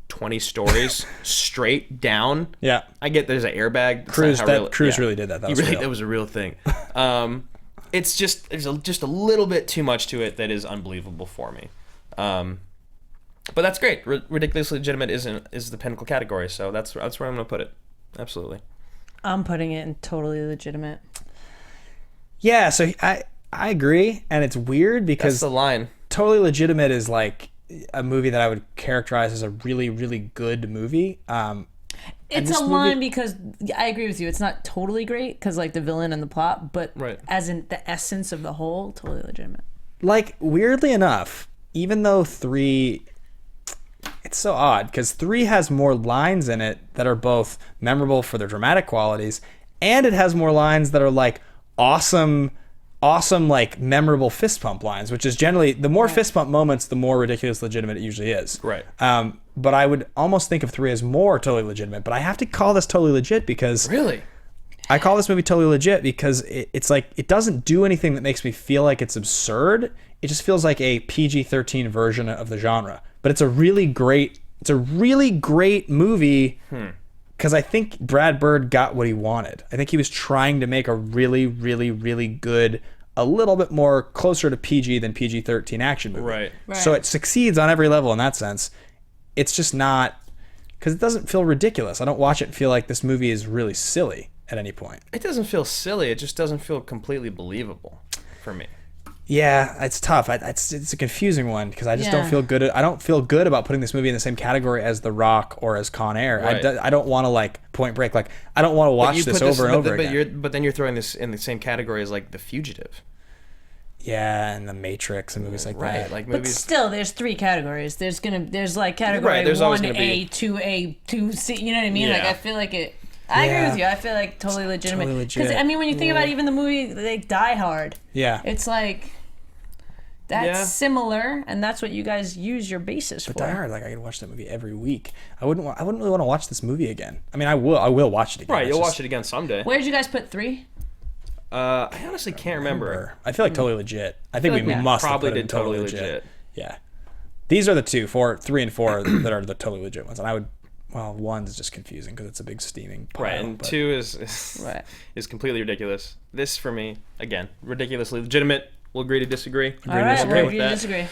20 stories straight down. Yeah, I get there's an airbag. Cruise really did that. That was a real thing. It's just there's just a little bit too much to it that is unbelievable for me. But that's great. Ridiculously legitimate is the pinnacle category, so that's where I'm going to put it. Absolutely. I'm putting it in totally legitimate. Yeah, so I agree, and it's weird because that's the line. Totally legitimate is like a movie that I would characterize as a really, really good movie. It's a line because I agree with you. It's not totally great because like the villain and the plot, but as in the essence of the whole, totally legitimate. Like weirdly enough, even though 3, it's so odd because 3 has more lines in it that are both memorable for their dramatic qualities, and it has more lines that are like awesome like memorable fist pump lines, which is generally the more fist pump moments, the more ridiculous legitimate it usually is. Right. But I would almost think of 3 as more totally legitimate, but I have to call this totally legit because really I call this movie totally legit because it's like it doesn't do anything that makes me feel like it's absurd. It just feels like a PG-13 version of the genre. But it's a really great movie because I think Brad Bird got what he wanted. I think he was trying to make a really, really, really good, a little bit more closer to PG than PG-13 action movie. Right. So it succeeds on every level in that sense. It's just not, because it doesn't feel ridiculous. I don't watch it and feel like this movie is really silly at any point. It doesn't feel silly. It just doesn't feel completely believable for me. Yeah, it's tough. It's a confusing one because I just don't feel good. I don't feel good about putting this movie in the same category as The Rock or as Con Air. Right. I don't want to like Point Break. Like I don't want to watch this over and over again. But then you're throwing this in the same category as like The Fugitive. Yeah, and The Matrix and movies like that. Like but movies. Still, there's 3 categories. There's like category 1A, 2A, 2C. You know what I mean? Yeah. Like I feel like it. I agree with you. I feel like totally legitimate. Because I mean, when you think about even the movie, they Die Hard. Yeah. It's like that's similar, and that's what you guys use your basis for. But Die Hard, like I could watch that movie every week. I wouldn't really want to watch this movie again. I mean, I will watch it again. Right, you'll watch it again someday. Where did you guys put 3? I honestly can't remember. I feel like totally legit. I think we must probably have put it did in totally legit. Yeah. These are the 2, 3 and 4 that are the totally legit ones. And I would, 1 is just confusing because it's a big steaming pile. Right, and 2 is completely ridiculous. This, for me, again, ridiculously legitimate. We'll agree to disagree. All right, we'll agree to disagree.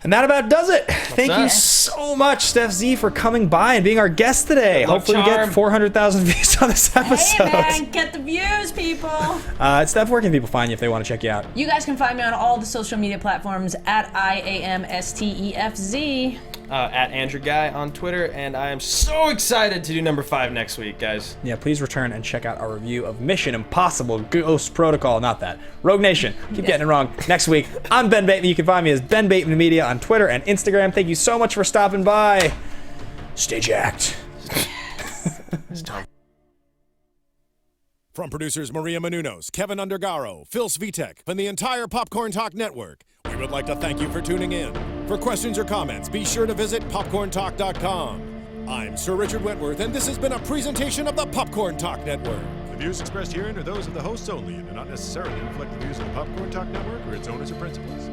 And that about does it. Thank you so much, Stef Z, for coming by and being our guest today. Hopefully we get 400,000 views on this episode. Hey, man, get the views, people. Steph, where can people find you if they want to check you out? You guys can find me on all the social media platforms at IAMSTEFZ. At Andrew Ghai on Twitter, and I am so excited to do number 5 next week, guys. Yeah, please return and check out our review of Mission Impossible Ghost Protocol. Not that. Rogue Nation. Keep getting it wrong. Next week, I'm Ben Bateman. You can find me as Ben Bateman Media on Twitter and Instagram. Thank you so much for stopping by. Stay jacked. From producers Maria Menounos, Kevin Undergaro, Phil Svitek, and the entire Popcorn Talk Network, we would like to thank you for tuning in. For questions or comments, be sure to visit popcorntalk.com. I'm Sir Richard Wentworth, and this has been a presentation of the Popcorn Talk Network. The views expressed herein are those of the hosts only and do not necessarily reflect the views of the Popcorn Talk Network or its owners or principals.